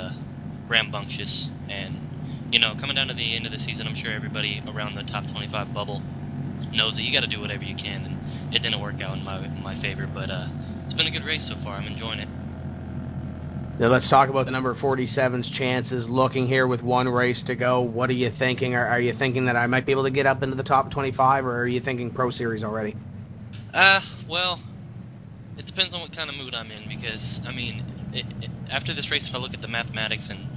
rambunctious. And you know, coming down to the end of the season, I'm sure everybody around the top 25 bubble knows that you got to do whatever you can, and it didn't work out in my favor. But it's been a good race so far. I'm enjoying it. Now let's talk about the number 47's chances. Looking here with 1 race to go, what are you thinking? Are you thinking that I might be able to get up into the top 25, or are you thinking Pro Series already? Well, it depends on what kind of mood I'm in, because, I mean, after this race, if I look at the mathematics and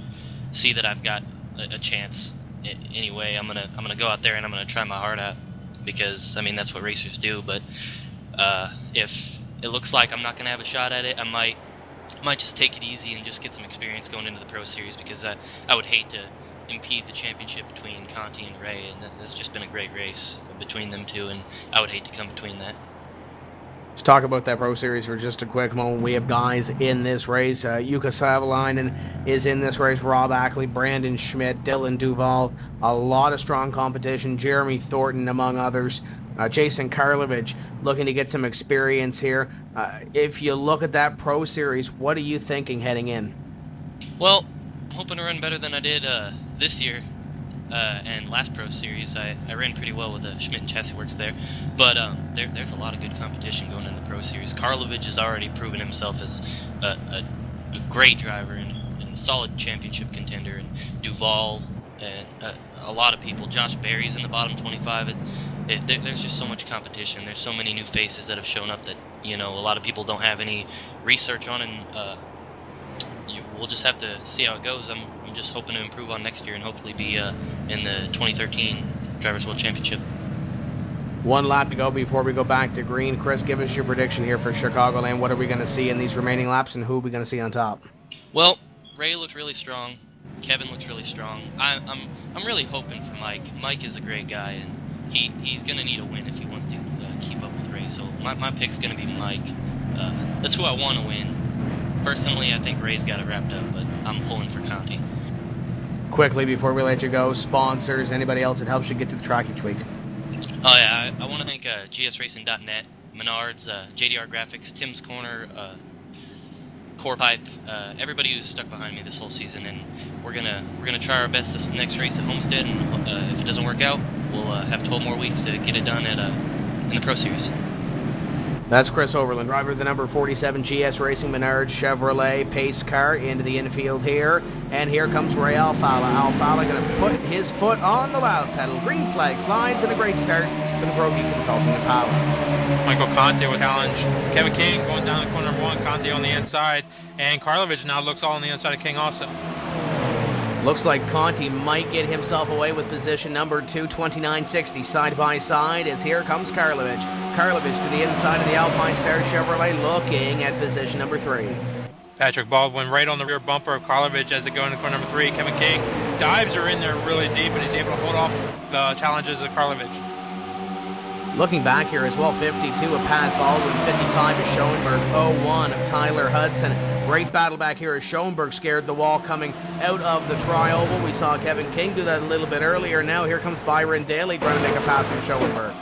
see that I've got a chance anyway, I'm gonna go out there and I'm gonna try my heart out, because, I mean, that's what racers do. But if it looks like I'm not gonna have a shot at it, I might might just take it easy and just get some experience going into the Pro Series, because I would hate to impede the championship between Conti and Ray, and it's just been a great race between them two, and I would hate to come between that. Let's talk about that Pro Series for just a quick moment. We have guys in this race. Jukka Savalainen is in this race. Rob Ackley, Brandon Schmidt, Dylan Duval. A lot of strong competition. Jeremy Thornton, among others. Jason Karlovich looking to get some experience here. If you look at that Pro Series, what are you thinking heading in? Well, I'm hoping to run better than I did this year and last Pro Series. I ran pretty well with Schmidt and Chassis Works there, but there's a lot of good competition going in the Pro Series. Karlovich has already proven himself as a great driver and a solid championship contender, and Duval and a lot of people. Josh Berry's in the bottom 25. There's just so much competition. There's so many new faces that have shown up that a lot of people don't have any research on, and we'll just have to see how it goes. I'm just hoping to improve on next year and hopefully be in the 2013 Drivers' World Championship. One lap to go before we go back to green. Chris, give us your prediction here for Chicagoland. What are we going to see in these remaining laps, and who are we going to see on top? Well, Ray looks really strong. Kevin looks really strong. I'm really hoping for Mike. Mike is a great guy, and he's going to need a win if he wants to keep up with Ray. So my pick's going to be Mike. That's who I want to win. Personally, I think Ray's got it wrapped up, but I'm pulling for Conti. Quickly, before we let you go, sponsors, anybody else that helps you get to the track each week? Oh, yeah, I want to thank GSRacing.net, Menards, JDR Graphics, Tim's Corner, Core Pipe, everybody who's stuck behind me this whole season, and we're gonna try our best this next race at Homestead, and if it doesn't work out, we'll have 12 more weeks to get it done in the Pro Series. That's Chris Overland, driver of the number 47 GS Racing Menards Chevrolet pace car into the infield here. And here comes Ray Alfala. Alfala going to put his foot on the loud pedal. Green flag flies, and a great start for the Pro Geek Consulting and Power. Michael Conti with challenge. Kevin King going down the corner number 1. Conti on the inside. And Karlovich now looks all on the inside of King also. Looks like Conti might get himself away with position number 2, 2960 side by side, as here comes Karlovich. Karlovich to the inside of the Alpine Star Chevrolet, looking at position number 3. Patrick Baldwin right on the rear bumper of Karlovich as they go into corner number 3. Kevin King dives are in there really deep, and he's able to hold off the challenges of Karlovich. Looking back here as well, 52 of Pat Baldwin, 55 of Schoenberg, 01 of Tyler Hudson. Great battle back here as Schoenberg scared the wall coming out of the tri-oval. We saw Kevin King do that a little bit earlier. Now here comes Byron Daly trying to make a pass from Schoenberg.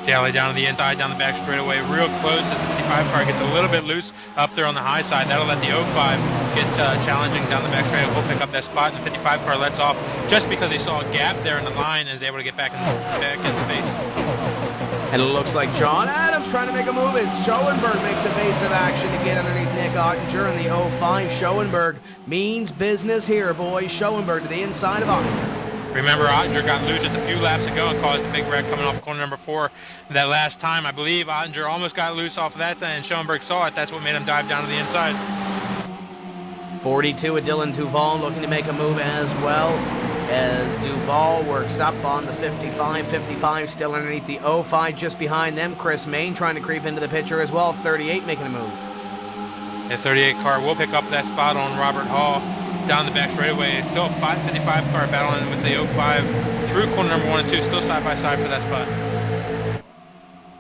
Daly down to the inside, down the back straightaway, real close as the 55 car gets a little bit loose up there on the high side. That'll let the 05 get challenging down the back straightaway. We'll pick up that spot, and the 55 car lets off just because he saw a gap there in the line and is able to get back in space. And it looks like John Adams trying to make a move as Schoenberg makes evasive action to get underneath Nick Ottinger in the 05. Schoenberg means business here, boys. Schoenberg to the inside of Ottinger. Remember, Ottinger got loose just a few laps ago and caused a big wreck coming off corner number 4 that last time. I believe Ottinger almost got loose off of that, and Schoenberg saw it. That's what made him dive down to the inside. 42 of Dylan Duval looking to make a move as well, as Duval works up on the 55. 55 still underneath the 05, just behind them. Chris Main trying to creep into the picture as well. 38 making a move. The 38 car will pick up that spot on Robert Hall down the back straightaway. It's still a 55 car battling with the 05 through corner number 1 and 2, still side by side for that spot.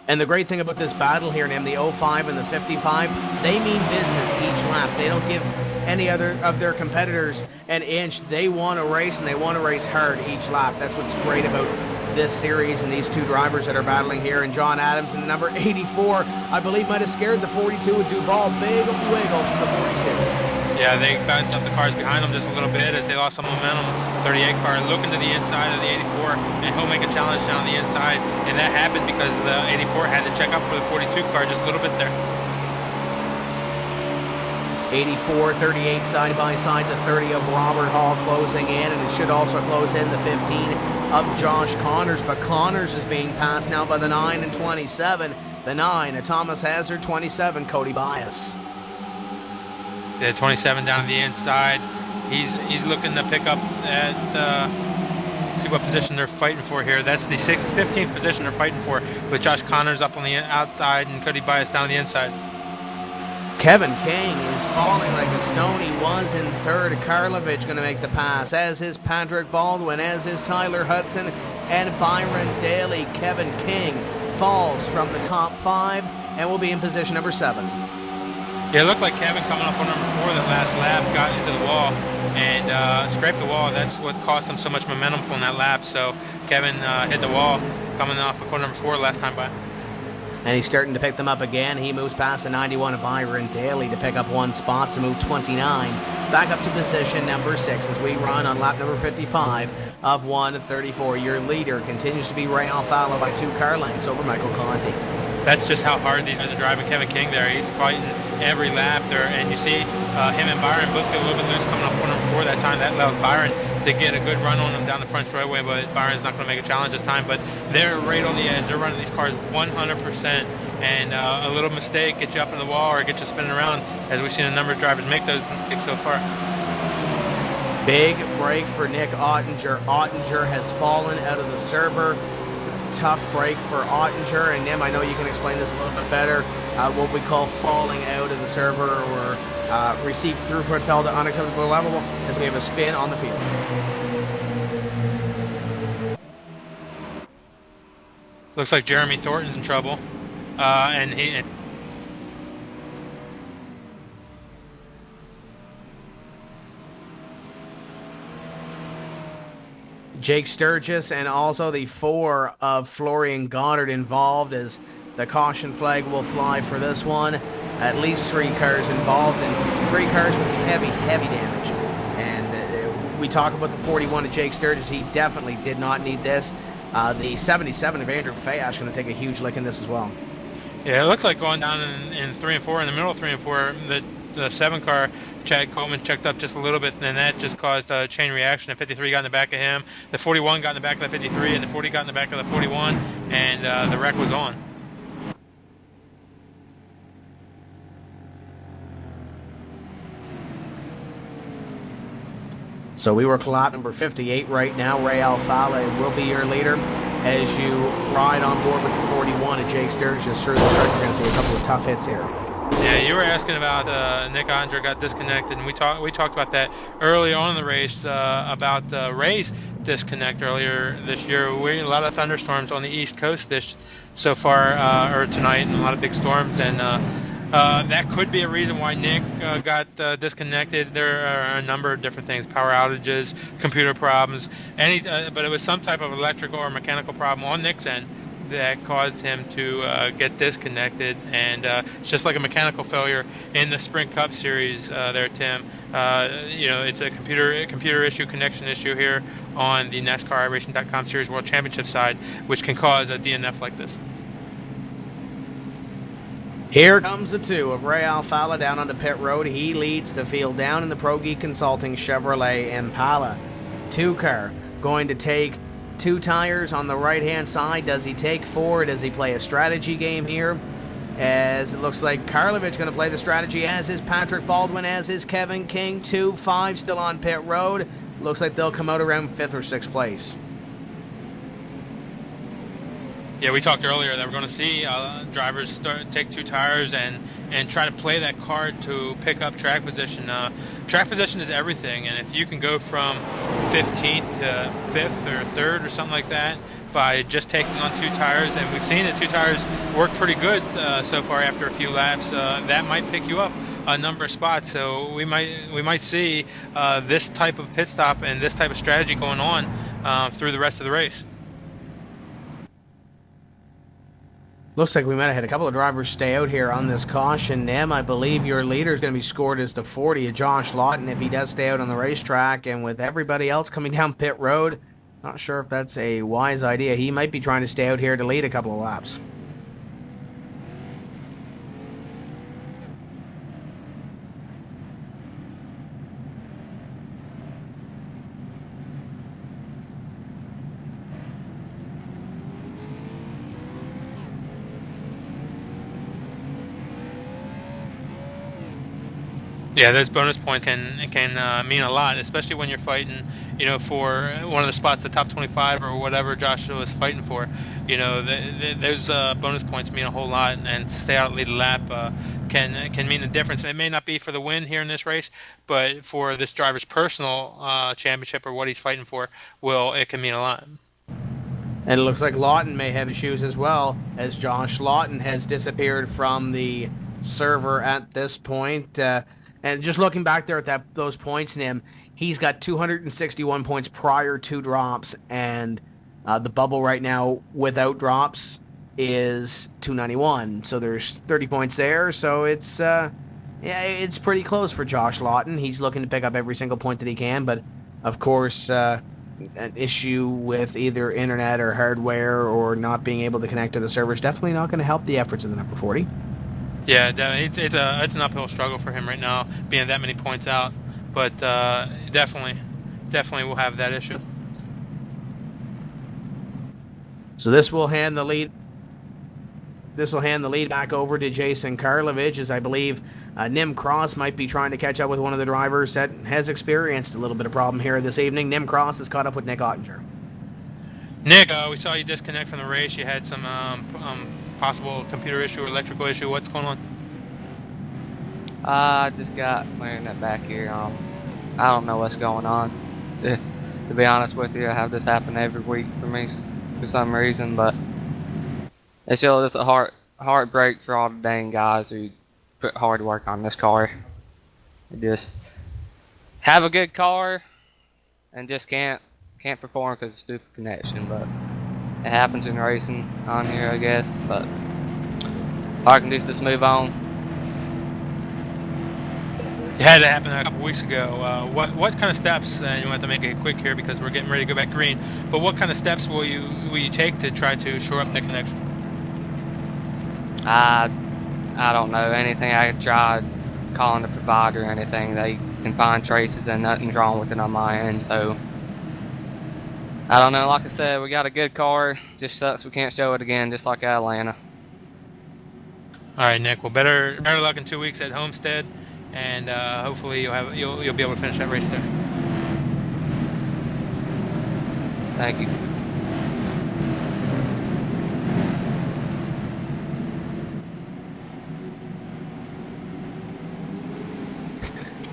And the great thing about this battle here, Nam, the 05 and the 55, they mean business each lap. They don't give any other of their competitors an inch. They want to race, and they want to race hard each lap. That's what's great about this series and these two drivers that are battling here. And John Adams in the number 84, I believe, might have scared the 42 with Duval. Big wiggle from the 42. Yeah, they bounced up the cars behind them just a little bit as they lost some momentum. 38 car looking to the inside of the 84, and he'll make a challenge down the inside. And that happened because the 84 had to check up for the 42 car just a little bit there. 84, 38 side by side, the 30 of Robert Hall closing in, and it should also close in the 15 of Josh Connors, but Connors is being passed now by the 9 and 27. The 9 of Thomas Hazard, 27 Cody Bias. The 27 down the inside. He's looking to pick up at see what position they're fighting for here. That's the 15th position they're fighting for, with Josh Connors up on the outside and Cody Bias down the inside. Kevin King is falling like a stone. He was in third. Karlovic going to make the pass, as is Patrick Baldwin, as is Tyler Hudson and Byron Daly. Kevin King falls from the top 5 and will be in position number 7. Yeah, it looked like Kevin coming up on number 4 that last lap got into the wall and scraped the wall. That's what cost him so much momentum from that lap. So Kevin hit the wall coming off of corner number 4 last time by. And he's starting to pick them up again. He moves past the 91 of Byron Daly to pick up 1 spot to move 29 back up to position number 6 as we run on lap number 55 of 1:34. Your leader continues to be Ray Alfalo by 2 car lengths over Michael Conti. That's just how hard these guys are driving. Kevin King there, he's fighting every lap there, and you see him and Byron both get a little bit loose coming off corner number 4 that time. That allows Byron to get a good run on him down the front straightaway, but Byron's not going to make a challenge this time. But they're right on the edge. They're running these cars 100%, and a little mistake gets you up in the wall or gets you spinning around, as we've seen a number of drivers make those mistakes so far. Big break for Nick Ottinger. Ottinger has fallen out of the server. Tough break for Ottinger, and Nim, I know you can explain this a little bit better. What we call falling out of the server, or received throughput fell to unacceptable level, as we have a spin on the field. Looks like Jeremy Thornton's in trouble, and Jake Sturgis and also the 4 of Florian Goddard involved, as the caution flag will fly for this one. At least 3 cars involved, and 3 cars with heavy damage. And we talk about the 41 of Jake Sturgis. He definitely did not need this. The 77 of Andrew Fayash going to take a huge lick in this as well. Yeah, it looks like going down in 3 and 4, in the middle of 3 and 4, the 7 car, Chad Coleman, checked up just a little bit, and that just caused a chain reaction. The 53 got in the back of him, the 41 got in the back of the 53, and the 40 got in the back of the 41, and the wreck was on. So we work lap number 58 right now. Ray Alfalo will be your leader as you ride on board with the 41 of Jake Sturgis through the stretch. You're going to see a couple of tough hits here. Yeah, you were asking about Nick Ottinger got disconnected, and we talked about that early on in the race about Ray's disconnect earlier this year. A lot of thunderstorms on the East Coast so far, or tonight, and a lot of big storms, and that could be a reason why Nick got disconnected. There are a number of different things: power outages, computer problems, but it was some type of electrical or mechanical problem on Nick's end that caused him to get disconnected, and it's just like a mechanical failure in the Sprint Cup Series there, Tim. It's a computer issue, connection issue here on the NASCAR iRacing.com Series World Championship side, which can cause a DNF like this. Here comes the 2 of Ray Alfalo down onto pit road. He leads the field down in the Pro Geek Consulting Chevrolet Impala 2 car, going to take 2 tires on the right-hand side. Does he take 4? Does he play a strategy game here? As it looks like Karlovic going to play the strategy, as is Patrick Baldwin, as is Kevin King. 2-5 still on pit road. Looks like they'll come out around 5th or 6th place. Yeah, we talked earlier that we're going to see drivers take 2 tires and try to play that card to pick up track position. Track position is everything, and if you can go from 15th to 5th or 3rd or something like that by just taking on 2 tires, and we've seen that 2 tires work pretty good so far after a few laps, that might pick you up a number of spots. So we might see this type of pit stop and this type of strategy going on through the rest of the race. Looks like we might have had a couple of drivers stay out here on this caution. Nim, I believe your leader is going to be scored as the 40 of Josh Lawton if he does stay out on the racetrack. And with everybody else coming down pit road, not sure if that's a wise idea. He might be trying to stay out here to lead a couple of laps. Yeah, those bonus points can mean a lot, especially when you're fighting, for one of the spots, the top 25 or whatever Joshua was fighting for. Those bonus points mean a whole lot, and stay out lead a lap can mean the difference. It may not be for the win here in this race, but for this driver's personal championship or what he's fighting for, it can mean a lot. And it looks like Lawton may have issues as well, as Josh Lawton has disappeared from the server at this point. And just looking back there at those points, Nim, he's got 261 points prior to drops, and the bubble right now without drops is 291. So there's 30 points there. So it's it's pretty close for Josh Lawton. He's looking to pick up every single point that he can, but of course, an issue with either internet or hardware or not being able to connect to the server is definitely not going to help the efforts of the number 40. Yeah, it's an uphill struggle for him right now, being that many points out. But definitely will have that issue. So this will hand the lead. This will hand the lead back over to Jason Karlovich, as I believe Nim Cross might be trying to catch up with one of the drivers that has experienced a little bit of problem here this evening. Nim Cross is caught up with Nick Ottinger. Nick, we saw you disconnect from the race. You had some possible computer issue or electrical issue. What's going on? I just got my internet back here. I don't know what's going on. To be honest with you, I have this happen every week for me for some reason, but it's just a heartbreak for all the dang guys who put hard work on this car. They just have a good car and just can't perform because of stupid connection. But it happens in racing on here, I guess. But all I can do is just move on. It had to happen a couple weeks ago. What kind of steps? And you want to make it quick here because we're getting ready to go back green. But what kind of steps will you take to try to shore up the connection? I don't know anything. I tried calling the provider or anything. They can find traces and nothing's wrong with it on my end. So I don't know. Like I said, we got a good car. Just sucks we can't show it again, just like Atlanta. All right, Nick. Well, better luck in 2 weeks at Homestead. And hopefully you'll be able to finish that race there. Thank you.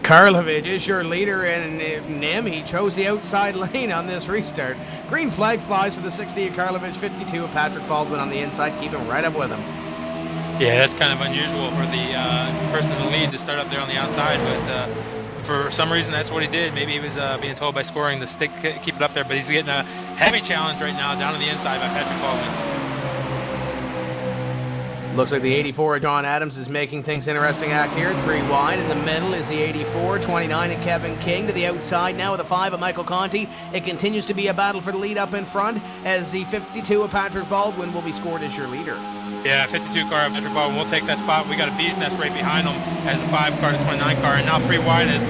Karlovich is your leader, and Nim, he chose the outside lane on this restart. Green flag flies to the 60 of Karlovich, 52 of Patrick Baldwin on the inside, keeping right up with him. Yeah, that's kind of unusual for the person in the lead to start up there on the outside, but for some reason that's what he did. Maybe he was being told by scoring to keep it up there, but he's getting a heavy challenge right now down on the inside by Patrick Baldwin. Looks like the 84 of John Adams is making things interesting out here. 3 wide. In the middle is the 84. 29 of Kevin King. To the outside now with the 5 of Michael Conti. It continues to be a battle for the lead up in front as the 52 of Patrick Baldwin will be scored as your leader. Yeah, 52 car of Patrick Baldwin will take that spot. We got a bee's nest right behind him as the 5 car to 29 car. And now 3 wide as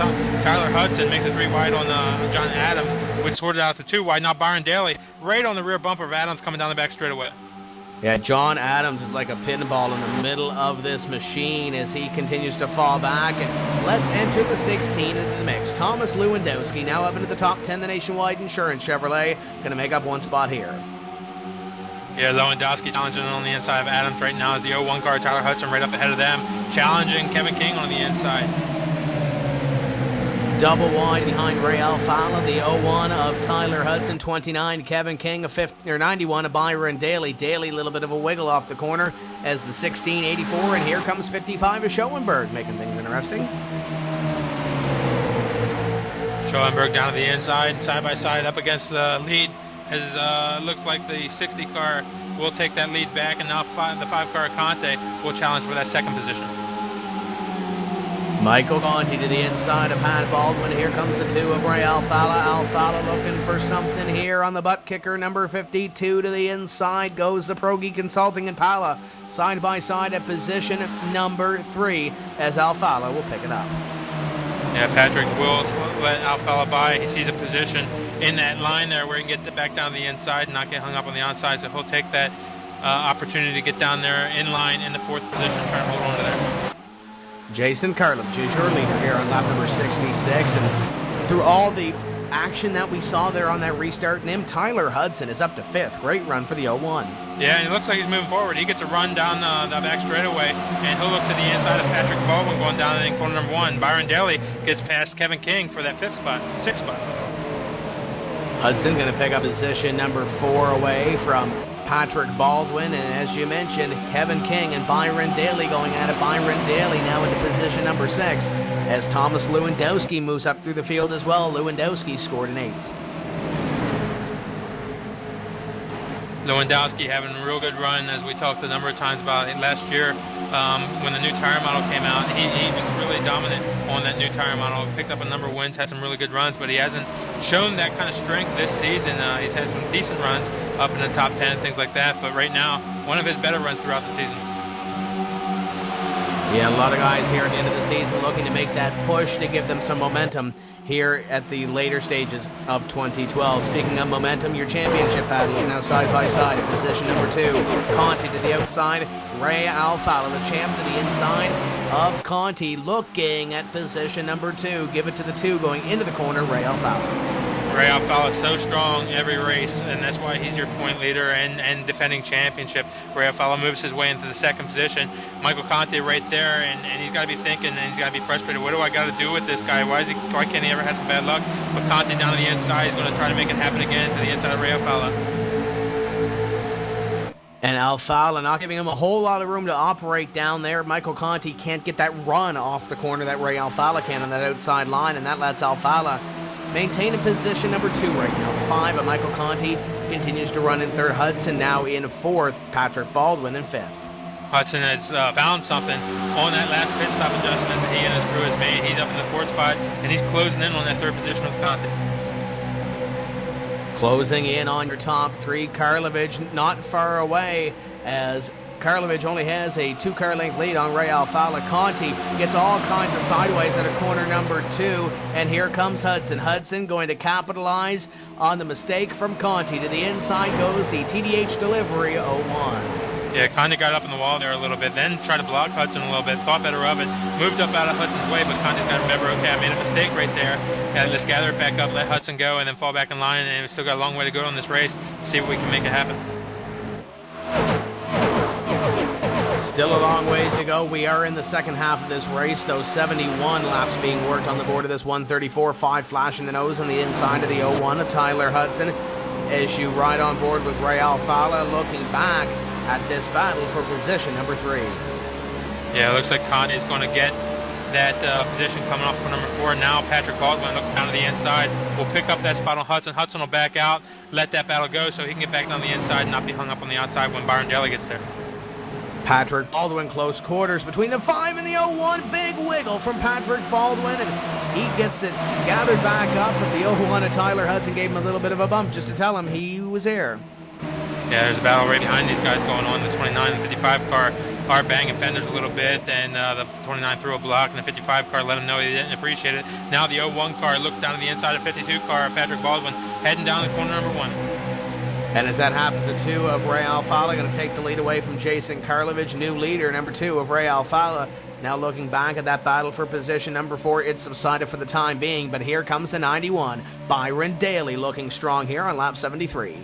Tyler Hudson makes it 3 wide on John Adams, which sorted out to 2 wide. Now Byron Daly right on the rear bumper of Adams coming down the back straightaway. Yeah, John Adams is like a pinball in the middle of this machine as he continues to fall back. And let's enter the 16 into the mix. Thomas Lewandowski now up into the top 10, the Nationwide Insurance Chevrolet. Going to make up 1 spot here. Yeah, Lewandowski challenging on the inside of Adams right now is the 01 car, Tyler Hudson right up ahead of them. Challenging Kevin King on the inside. Double wide behind Ray Alfala, the 01 of Tyler Hudson, 29 Kevin King, 91 of Byron Daly. Daly, a little bit of a wiggle off the corner as the 16, 84, and here comes 55 of Schoenberg, making things interesting. Schoenberg down to the inside, side by side up against the lead. As looks like the 60 car will take that lead back, and now the 5 car Conte will challenge for that 2nd position. Michael Conti to the inside of Pat Baldwin. Here comes the 2 of Ray Alfala. Alfala looking for something here on the butt kicker. Number 52 to the inside goes the Progi Consulting and Pala side by side at position number 3 as Alfala will pick it up. Yeah, Patrick will let Alfala by. He sees a position in that line there where he can get back down the inside and not get hung up on the outside. So he'll take that opportunity to get down there in line in the 4th position, trying to hold on to there. Jason Karlovich is your leader here on lap number 66, and through all the action that we saw there on that restart. And him, Tyler Hudson, is up to 5th. Great run for the 01. Yeah, and it looks like he's moving forward. He gets a run down the back straightaway, and he'll look to the inside of Patrick Baldwin going down in corner number 1. Byron Daly gets past Kevin King for that 6th spot. Hudson going to pick up position number 4 away from Patrick Baldwin, and as you mentioned, Kevin King and Byron Daly going at it. Byron Daly now into position number 6 as Thomas Lewandowski moves up through the field as well. Lewandowski scored an 8th. Lewandowski having a real good run, as we talked a number of times about it last year. When the new tire model came out, he was really dominant on that new tire model. Picked up a number of wins, had some really good runs, but he hasn't shown that kind of strength this season. He's had some decent runs up in the top 10 and things like that, but right now, one of his better runs throughout the season. Yeah, a lot of guys here at the end of the season looking to make that push to give them some momentum here at the later stages of 2012. Speaking of momentum, your championship battle is now side by side at position number 2. Conti to the outside, Ray Alfala, the champ, to the inside of Conti, looking at position number 2. Give it to the 2 going into the corner, Ray Alfala. Ray Alfala is so strong every race, and that's why he's your point leader and defending championship. Ray Alfala moves his way into the 2nd position. Michael Conti right there, and he's got to be thinking, and he's got to be frustrated. What do I got to do with this guy? Why can't he ever have some bad luck? But Conti down on the inside is going to try to make it happen again to the inside of Ray Alfala. And Alfala not giving him a whole lot of room to operate down there. Michael Conti can't get that run off the corner that Ray Alfala can on that outside line, and that lets Alfala maintain in position number 2 right now. 5 of Michael Conti continues to run in 3rd. Hudson now in 4th. Patrick Baldwin in 5th. Hudson has found something on that last pit stop adjustment that he and his crew has made. He's up in the 4th spot, and he's closing in on that 3rd position with Conti. Closing in on your top 3, Karlovich not far away, as Karlovich only has a 2-car length lead on Ray Alfala. Conti gets all kinds of sideways at a corner number 2, and here comes Hudson. Hudson going to capitalize on the mistake from Conti. To the inside goes the TDH delivery 01. Yeah, Conti got up in the wall there a little bit, then tried to block Hudson a little bit, thought better of it, moved up out of Hudson's way, but Conti's got to remember, okay, I made a mistake right there, and let's gather it back up, let Hudson go, and then fall back in line, and we've still got a long way to go in this race to see if we can make it happen. Still a long ways to go. We are in the second half of this race. Those 71 laps being worked on the board of this 134.5, flashing the nose on the inside of the 01 of Tyler Hudson. As you ride on board with Ray Alfala, looking back at this battle for position number 3. Yeah, it looks like Conti's going to get that position coming off for number 4. Now Patrick Baldwin looks down to the inside. Will pick up that spot on Hudson. Hudson will back out, let that battle go so he can get back down the inside and not be hung up on the outside when Byron Daly gets there. Patrick Baldwin, close quarters between the 5 and the 01. Big wiggle from Patrick Baldwin, and he gets it gathered back up. But the 01 of Tyler Hudson gave him a little bit of a bump just to tell him he was there. Yeah, there's a battle right behind these guys going on. The 29 and 55 car are banging fenders a little bit, and the 29 threw a block, and the 55 car let him know he didn't appreciate it. Now the 01 car looks down to the inside of 52 car, Patrick Baldwin, heading down the corner number 1. And as that happens, the 2 of Ray Alfala going to take the lead away from Jason Karlovich. New leader, number 2 of Ray Alfala. Now looking back at that battle for position number 4, it's subsided for the time being, but here comes the 91. Byron Daly looking strong here on lap 73.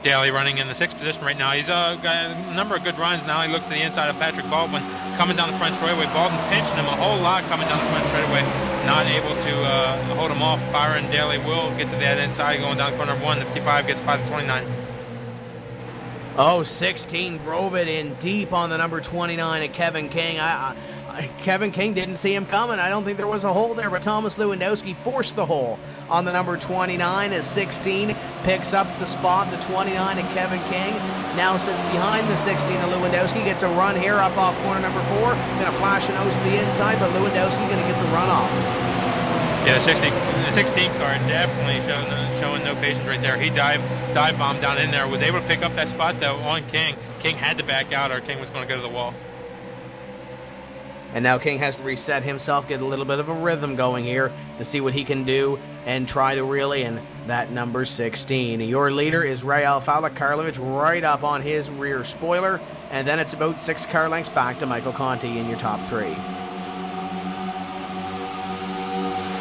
Daly running in the 6th position right now. He's got a number of good runs. Now he looks to the inside of Patrick Baldwin coming down the front straightaway. Baldwin pinching him a whole lot coming down the front straightaway. Not able to hold him off. Byron Daly will get to that inside going down corner 1. The 55 gets by the 29. Oh, 16 drove it in deep on the number 29 of Kevin King. Kevin King didn't see him coming. I don't think there was a hole there, but Thomas Lewandowski forced the hole on the number 29 as 16 picks up the spot. The 29 of Kevin King now sits behind the 16 of Lewandowski. Gets a run here up off corner number 4. Gonna flash a nose to the inside, but Lewandowski gonna get the run off. Yeah, the 16 car definitely showing no patience right there. He dive bombed down in there. Was able to pick up that spot though on King. King had to back out or King was going to go to the wall. And now King has to reset himself, get a little bit of a rhythm going here to see what he can do and try to reel in that number 16. Your leader is Ray Alfala. Karlovich right up on his rear spoiler. And then it's about 6 car lengths back to Michael Conti in your top 3.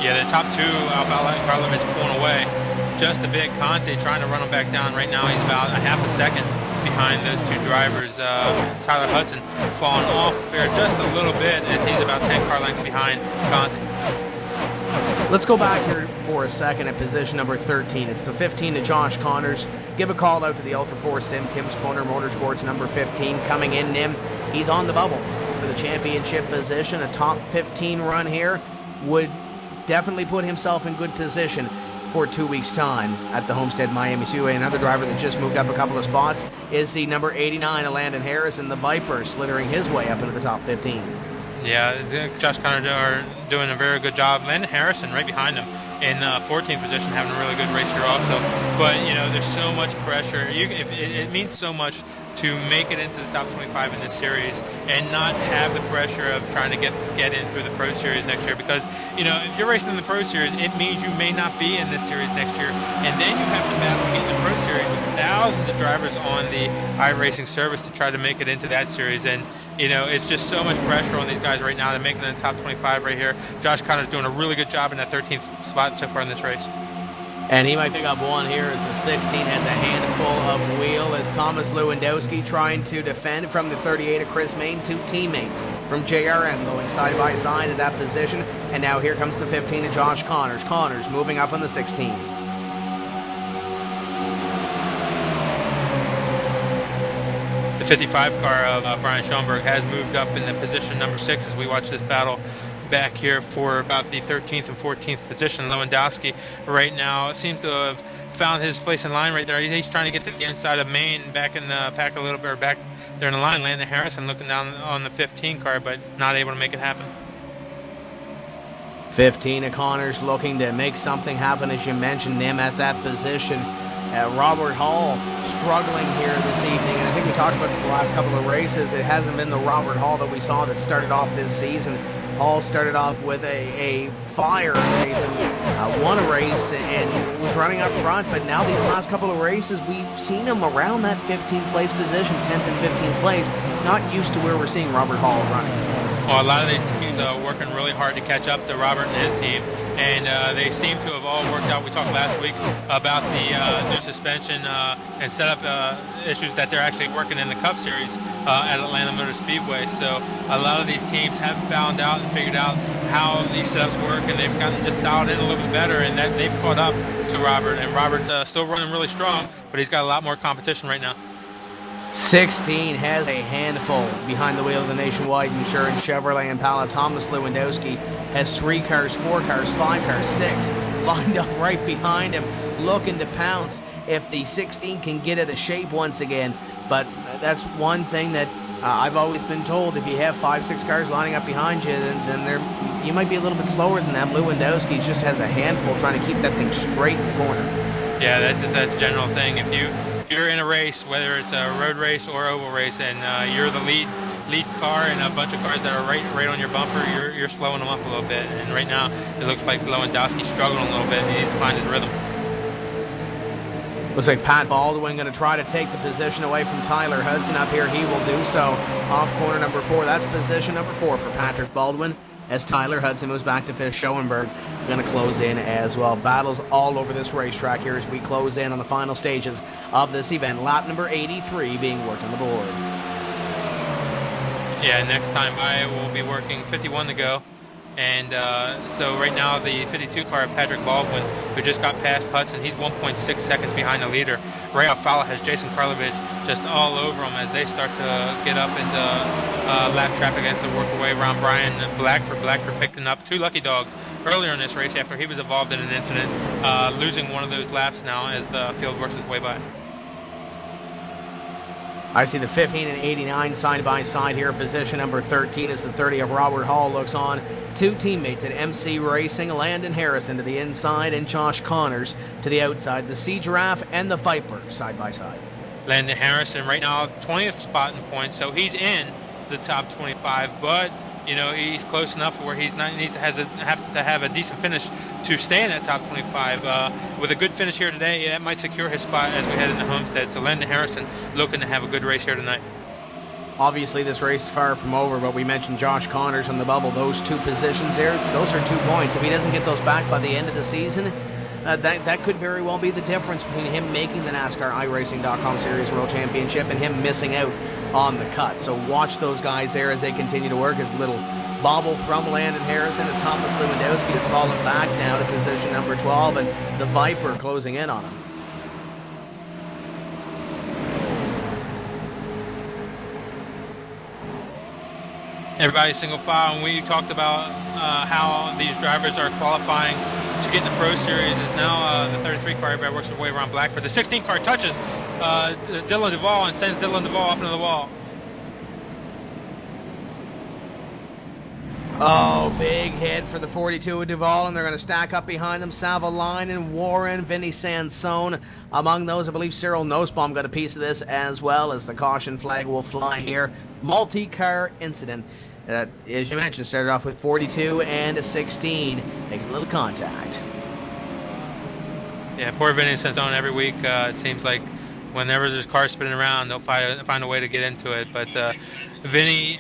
Yeah, the top two, Alpala and Karlovic pulling away just a bit. Conte trying to run him back down. Right now he's about a half a second behind those two drivers. Tyler Hudson falling off there just a little bit as he's about 10 car lengths behind Conte. Let's go back here for a second at position number 13. It's the 15 to Josh Connors. Give a call out to the Ultra 4 Sim, Tim's Corner Motorsports number 15 coming in. Nim, he's on the bubble for the championship position. A top 15 run here would definitely put himself in good position for 2 weeks' time at the Homestead Miami Speedway. Another driver that just moved up a couple of spots is the number 89, Landon Harrison, the Viper, slithering his way up into the top 15. Yeah, Josh Connor are doing a very good job. Landon Harrison right behind him in 14th position, having a really good race here also. But, you know, there's so much pressure. It means so much to make it into the top 25 in this series and not have the pressure of trying to get in through the Pro Series next year, because, you know, if you're racing in the Pro Series, it means you may not be in this series next year, and then you have to battle to get in the Pro Series with thousands of drivers on the iRacing service to try to make it into that series. And, you know, it's just so much pressure on these guys right now. They're making it in the top 25 right here. Josh Connor's doing a really good job in that 13th spot so far in this race. And he might pick up one here as the 16 has a handful of wheel as Thomas Lewandowski trying to defend from the 38 of Chris Main. Two teammates from JRM going side by side at that position. And now here comes the 15 of Josh Connors. Connors moving up on the 16. The 55 car of Brian Schoenberg has moved up in the position number 6 as we watch this battle back here for about the 13th and 14th position. Lewandowski right now seems to have found his place in line right there. He's trying to get to the inside of Maine, back in the pack a little bit, or back there in the line. Landon Harrison looking down on the 15 car, but not able to make it happen. 15 of Connors looking to make something happen, as you mentioned, them at that position. Robert Hall struggling here this evening, and I think we talked about it the last couple of races. It hasn't been the Robert Hall that we saw that started off this season. Hall started off with a fire, won a race and was running up front, but now these last couple of races we've seen him around that 15th place position, 10th and 15th place, not used to where we're seeing Robert Hall running. Well, a lot of these teams are working really hard to catch up to Robert and his team, and they seem to have all worked out. We talked last week about the new suspension and setup issues that they're actually working in the Cup Series at Atlanta Motor Speedway. So a lot of these teams have found out and figured out how these setups work, and they've gotten just dialed in a little bit better, and that they've caught up to Robert. And Robert's still running really strong, but he's got a lot more competition right now. 16 has a handful behind the wheel of the Nationwide Insurance Chevrolet Impala. Thomas Lewandowski has 3 cars, 4 cars, 5 cars, 6 lined up right behind him, looking to pounce if the 16 can get it a shape once again. But that's one thing that I've always been told: if you have 5, 6 cars lining up behind you, then you might be a little bit slower than them. Lewandowski just has a handful trying to keep that thing straight in the corner. Yeah, that's a general thing. If you're in a race, whether it's a road race or oval race, and you're the lead car and a bunch of cars that are right on your bumper, you're slowing them up a little bit. And right now, it looks like Lewandowski's struggling a little bit. He needs to find his rhythm. Looks like Pat Baldwin going to try to take the position away from Tyler Hudson up here. He will do so off corner number 4. That's position number 4 for Patrick Baldwin, as Tyler Hudson moves back to Fish Schoenberg. Going to close in as well. Battles all over this racetrack here as we close in on the final stages of this event. Lap number 83 being worked on the board. Yeah, next time by we'll be working 51 to go. And so right now the 52 car of Patrick Baldwin, who just got past Hudson, he's 1.6 seconds behind the leader. Ray Alfala has Jason Karlovic just all over him as they start to get up into lap traffic as they work away around Brian Blackford. Blackford picking up 2 lucky dogs earlier in this race after he was involved in an incident, losing one of those laps now as the field works its way by. I see the 15 and 89 side by side here. Position number 13 is the 30 of Robert Hall looks on. 2 teammates at MC Racing, Landon Harrison to the inside and Josh Connors to the outside. The Sea Giraffe and the Viper side by side. Landon Harrison right now 20th spot in points, so he's in the top 25, but you know, he's close enough where he's not have to have a decent finish to stay in that top 25. With a good finish here today, that might secure his spot as we head into Homestead. So Landon Harrison looking to have a good race here tonight. Obviously, this race is far from over, but we mentioned Josh Connors on the bubble. Those 2 positions there, those are 2 points. If he doesn't get those back by the end of the season, that could very well be the difference between him making the NASCAR iRacing.com Series World Championship and him missing out on the cut. So watch those guys there as they continue to work. His little bobble from Landon Harrison as Thomas Lewandowski has fallen back now to position number 12, and the Viper closing in on him. Everybody single file, and we talked about how these drivers are qualifying to get in the Pro Series. Is now the 33 car, everybody works their way around Blackford. The 16 car touches Dylan Duvall and sends Dylan Duvall up into the wall. Oh, big hit for the 42 of Duvall, and they're going to stack up behind them. Savalainen, Warren, Vinny Sansone. Among those, I believe Cyril Nussbaum got a piece of this as well, as the caution flag will fly here. Multi-car incident. As you mentioned, started off with 42 and a 16, making a little contact. Yeah, poor Vinny Sansone every week. It seems like whenever there's cars spinning around, they'll find a way to get into it. But Vinny,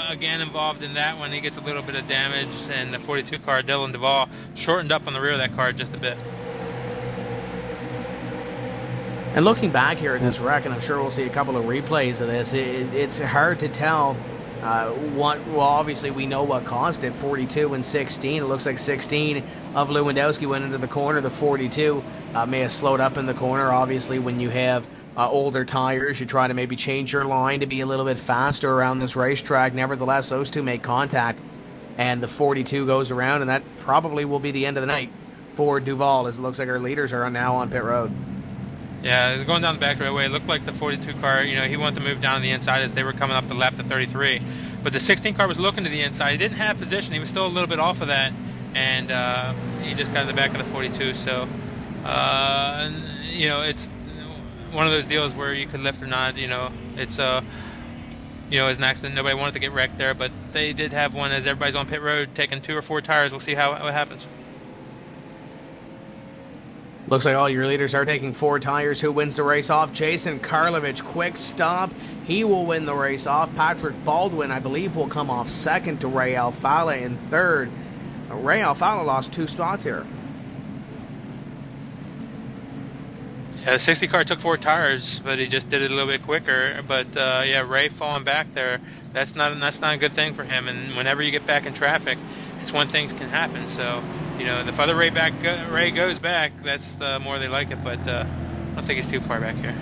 again, involved in that one. He gets a little bit of damage, and the 42 car, Dylan Duvall, shortened up on the rear of that car just a bit. And looking back here at this wreck, and I'm sure we'll see a couple of replays of this, it's hard to tell well, obviously we know what caused it, 42 and 16. It looks like 16 of Lewandowski went into the corner. The 42 may have slowed up in the corner. Obviously, when you have older tires, you try to maybe change your line to be a little bit faster around this racetrack. Nevertheless, those 2 make contact, and the 42 goes around, and that probably will be the end of the night for Duvall, as it looks like our leaders are now on pit road. Yeah, going down the back straightaway, it looked like the 42 car, he wanted to move down the inside as they were coming up the lap to 33. But the 16 car was looking to the inside. He didn't have position. He was still a little bit off of that, and he just got in the back of the 42. So, it's one of those deals where you could lift or not. It's it's an accident. Nobody wanted to get wrecked there, but they did have one as everybody's on pit road taking 2 or 4 tires. We'll see how it happens. Looks like all your leaders are taking 4 tires. Who wins the race off? Jason Karlovich, quick stop. He will win the race off. Patrick Baldwin, I believe, will come off second to Ray Alfala in third. Ray Alfala lost 2 spots here. Yeah, the 60 car took 4 tires, but he just did it a little bit quicker. But Ray falling back there, that's not a good thing for him. And whenever you get back in traffic, it's when things can happen. So, the further Ray goes back, that's the more they like it. But I don't think he's too far back here.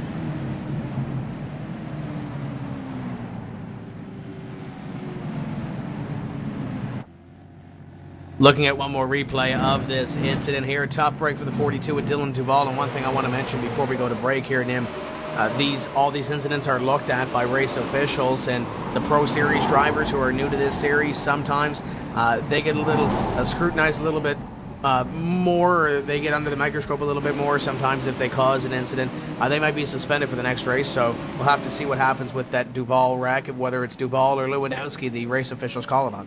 Looking at one more replay of this incident here. Tough break for the 42 with Dylan Duvall. And one thing I want to mention before we go to break here, Nim, all these incidents are looked at by race officials, and the Pro Series drivers who are new to this series, sometimes they get a little scrutinized a little bit more, or they get under the microscope a little bit more. Sometimes if they cause an incident, they might be suspended for the next race. So we'll have to see what happens with that Duvall wreck, whether it's Duvall or Lewandowski, the race officials call it on.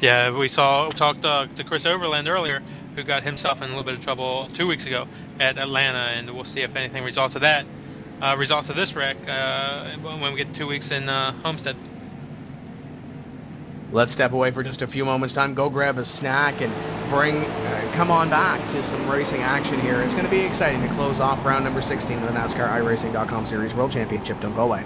Yeah, we talked to Chris Overland earlier, who got himself in a little bit of trouble 2 weeks ago at Atlanta, and we'll see if anything results of that, results of this wreck when we get 2 weeks in Homestead. Let's step away for just a few moments' time, go grab a snack, and come on back to some racing action here. It's going to be exciting to close off round number 16 of the NASCAR iRacing.com Series World Championship. Don't go away.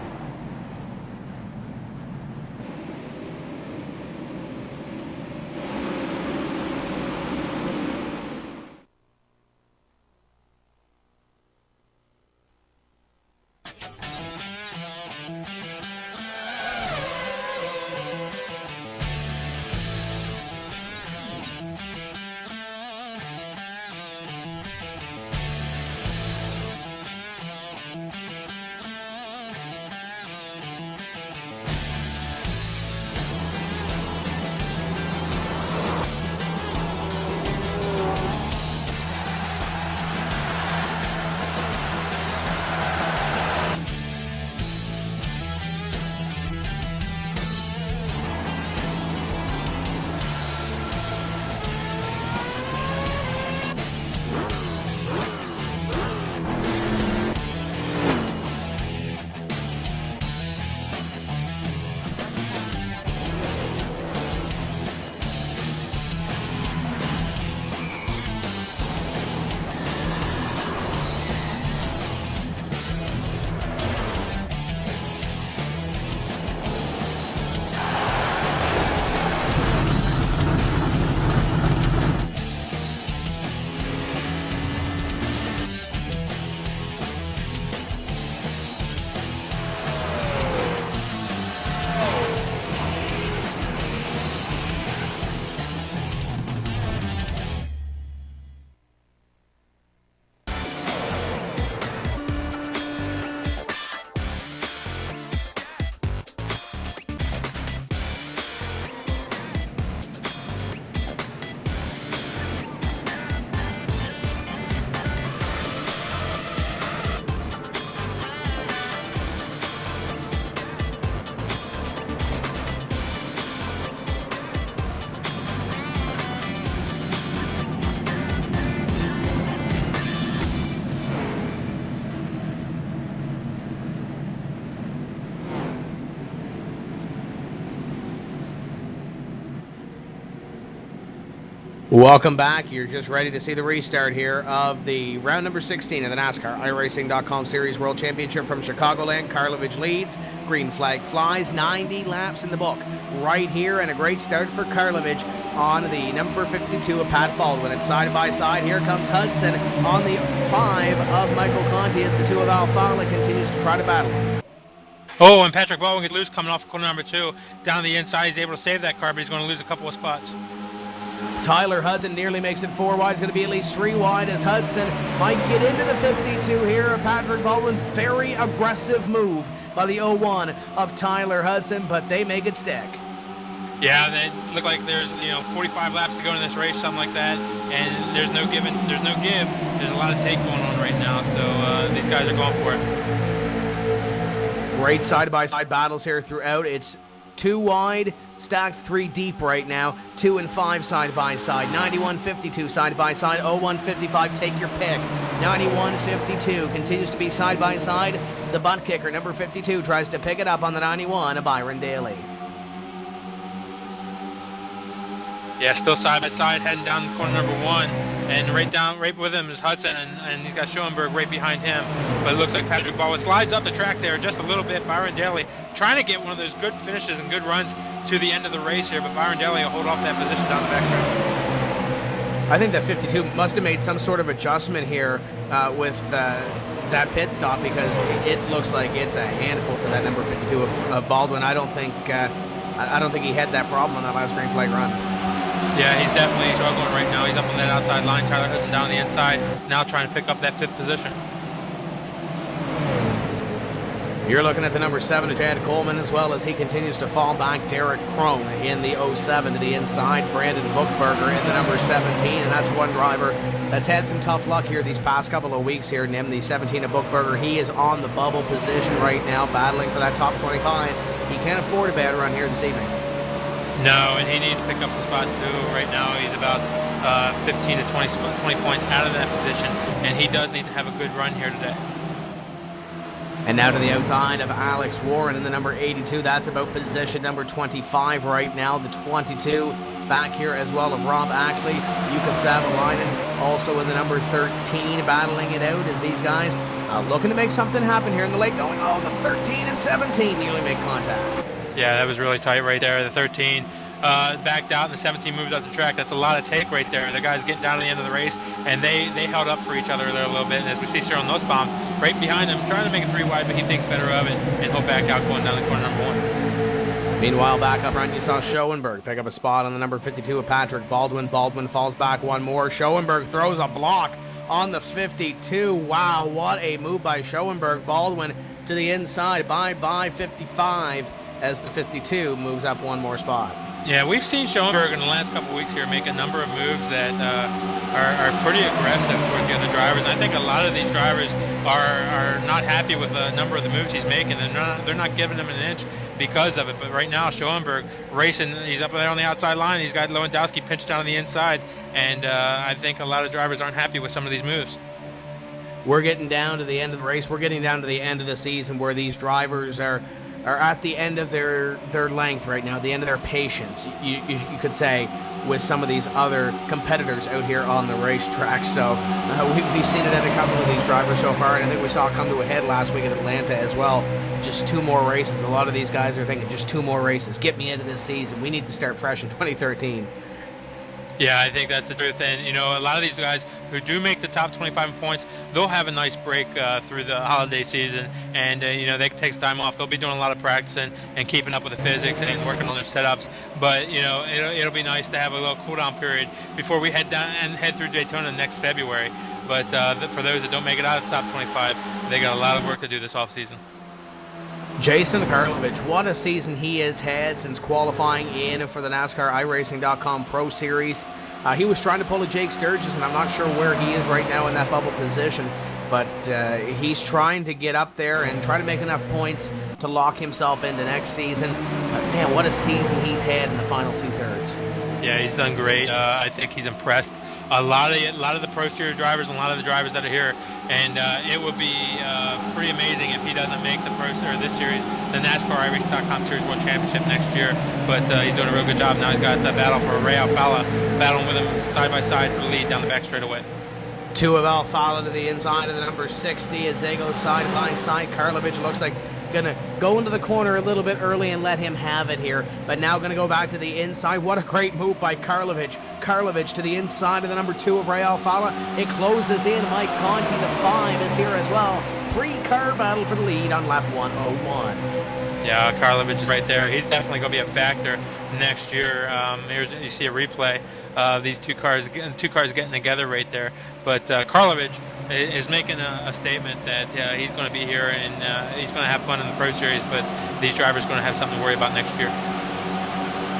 Welcome back. You're just ready to see the restart here of the round number 16 of the NASCAR iRacing.com Series World Championship from Chicagoland. Karlovic leads. Green flag flies. 90 laps in the book right here, and a great start for Karlovic on the number 52 of Pat Baldwin. It's side by side. Here comes Hudson on the 5 of Michael Conti. It's the 2 of Alfala. Continues to try to battle. Oh, and Patrick Baldwin gets loose coming off corner number 2. Down the inside, he's able to save that car, but he's going to lose a couple of spots. Tyler Hudson nearly makes it 4 wide. It's going to be at least 3 wide as Hudson might get into the 52 here. Patrick Baldwin, very aggressive move by the 01 of Tyler Hudson, but they make it stick. Yeah, they look like there's 45 laps to go in this race, something like that, and there's no give. There's a lot of take going on right now, so these guys are going for it. Great side-by-side battles here throughout. It's 2 wide, stacked 3 deep right now. 2 and 5 side-by-side. 91.52 side-by-side. 01.55, take your pick. 91.52 continues to be side-by-side. The butt kicker, number 52, tries to pick it up on the 91 of Byron Daly. Yeah, still side-by-side, heading down corner number 1. And right with him is Hudson, and he's got Schoenberg right behind him. But it looks like Patrick Baldwin slides up the track there just a little bit. Byron Daly trying to get one of those good finishes and good runs to the end of the race here, but Byron Daly will hold off that position down the backstretch. I think that 52 must have made some sort of adjustment here with that pit stop, because it looks like it's a handful to that number 52 of Baldwin. I don't think he had that problem on that last green flag run. Yeah, he's definitely struggling right now. He's up on that outside line. Tyler Hudson down the inside, now trying to pick up that 5th position. You're looking at the number 7 of Chad Coleman, as well as he continues to fall back. Derek Crone in the 07 to the inside. Brandon Bookberger in the number 17, and that's one driver that's had some tough luck here these past couple of weeks here. Nim, the 17 of Bookberger, he is on the bubble position right now, battling for that top 25. He can't afford a bad run here this evening. No, and he needs to pick up some spots too. Right now he's about 15 to 20 points out of that position, and he does need to have a good run here today. And now to the outside of Alex Warren in the number 82. That's about position number 25 right now. The 22 back here as well of Rob Ackley. Jukka Savalainen also in the number 13, battling it out as these guys looking to make something happen here in the late going. Oh, the 13 and 17 nearly make contact. Yeah, that was really tight right there. The 13 backed out, and the 17 moved up the track. That's a lot of take right there. The guys getting down to the end of the race, and they held up for each other there a little bit. And as we see Cyril Nussbaum right behind him, trying to make it 3 wide, but he thinks better of it, and he'll back out going down the corner number 1. Meanwhile, back up front, you saw Schoenberg pick up a spot on the number 52 of Patrick Baldwin. Baldwin falls back one more. Schoenberg throws a block on the 52. Wow, what a move by Schoenberg. Baldwin to the inside. Bye-bye 55. As the 52 moves up one more spot. Yeah, we've seen Schoenberg in the last couple of weeks here make a number of moves that are pretty aggressive toward the other drivers. And I think a lot of these drivers are not happy with a number of the moves he's making. They're not giving him an inch because of it. But right now, Schoenberg racing, he's up there on the outside line. He's got Lewandowski pinched down on the inside. And I think a lot of drivers aren't happy with some of these moves. We're getting down to the end of the race. We're getting down to the end of the season where these drivers are at the end of their length right now, the end of their patience, you could say, with some of these other competitors out here on the racetrack. So we've seen it at a couple of these drivers so far, and I think we saw it come to a head last week in Atlanta as well. Just 2 more races. A lot of these guys are thinking just 2 more races. Get me into this season. We need to start fresh in 2013. Yeah, I think that's the truth. And, a lot of these guys who do make the top 25 points, they'll have a nice break through the holiday season. And, they can take some time off. They'll be doing a lot of practicing and keeping up with the physics and working on their setups. But, it'll be nice to have a little cool-down period before we head through Daytona next February. But for those that don't make it out of the top 25, they got a lot of work to do this offseason. Jason Karlovic, what a season he has had since qualifying in for the NASCAR iRacing.com Pro Series. He was trying to pull a Jake Sturgis, and I'm not sure where he is right now in that bubble position, but he's trying to get up there and try to make enough points to lock himself into next season. But man, what a season he's had in the final 2/3. Yeah, he's done great. I think he's impressed a lot of the Pro Series drivers and a lot of the drivers that are here, and it would be pretty amazing if he doesn't make this series, the NASCAR iRacing.com Series World Championship next year. But he's doing a real good job. Now he's got the battle for Ray Alfala battling with him side by side for the lead down the back straightaway. Two of Alfala to the inside of the number 60 as they go side by side. Karlovic looks like gonna go into the corner a little bit early and let him have it here, but now gonna go back to the inside. What a great move by Karlovic. Karlovic to the inside of the number 2 of Ray Alfala. It closes in. Mike Conti, the 5, is here as well. 3-car battle for the lead on lap 101. Yeah, Karlovic is right there. He's definitely going to be a factor next year. Here's you see a replay of these two cars getting together right there. But Karlovic is making a statement that he's going to be here and he's going to have fun in the Pro Series, but these drivers are going to have something to worry about next year.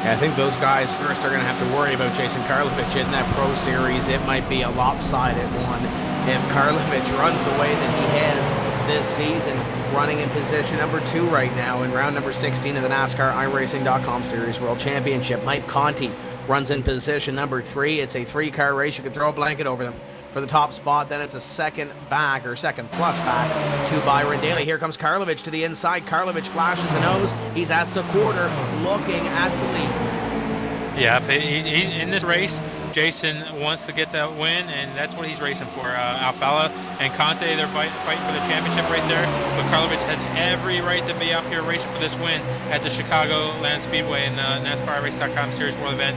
Yeah, I think those guys first are going to have to worry about Jason Karlovic in that Pro Series. It might be a lopsided one if Karlovic runs the way that he has this season, running in position number 2 right now in round number 16 of the NASCAR iRacing.com Series World Championship. Mike Conti runs in position number 3. It's a 3-car race. You can throw a blanket over them for the top spot. Then it's a second plus back to Byron Daly. Here comes Karlovic to the inside. Karlovic flashes the nose. He's at the quarter looking at the lead. Yeah, he in this race, Jason wants to get that win, and that's what he's racing for. Alfala and Conte, they're fighting for the championship right there, but Karlovic has every right to be out here racing for this win at the Chicago Land Speedway in the NASCAR iRacing.com Series World event.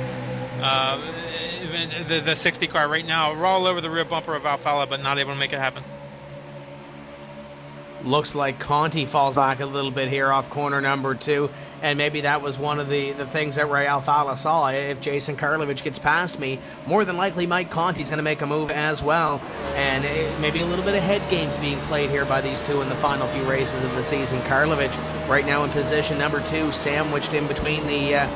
The 60 car right now, we're all over the rear bumper of Alfala, but not able to make it happen. Looks like Conti falls back a little bit here off corner number 2, and maybe that was one of the things that Ray Alfala saw. If Jason Karlovic gets past me, more than likely Mike Conti's going to make a move as well, and maybe a little bit of head games being played here by these two in the final few races of the season. Karlovic right now in position number 2, sandwiched in between the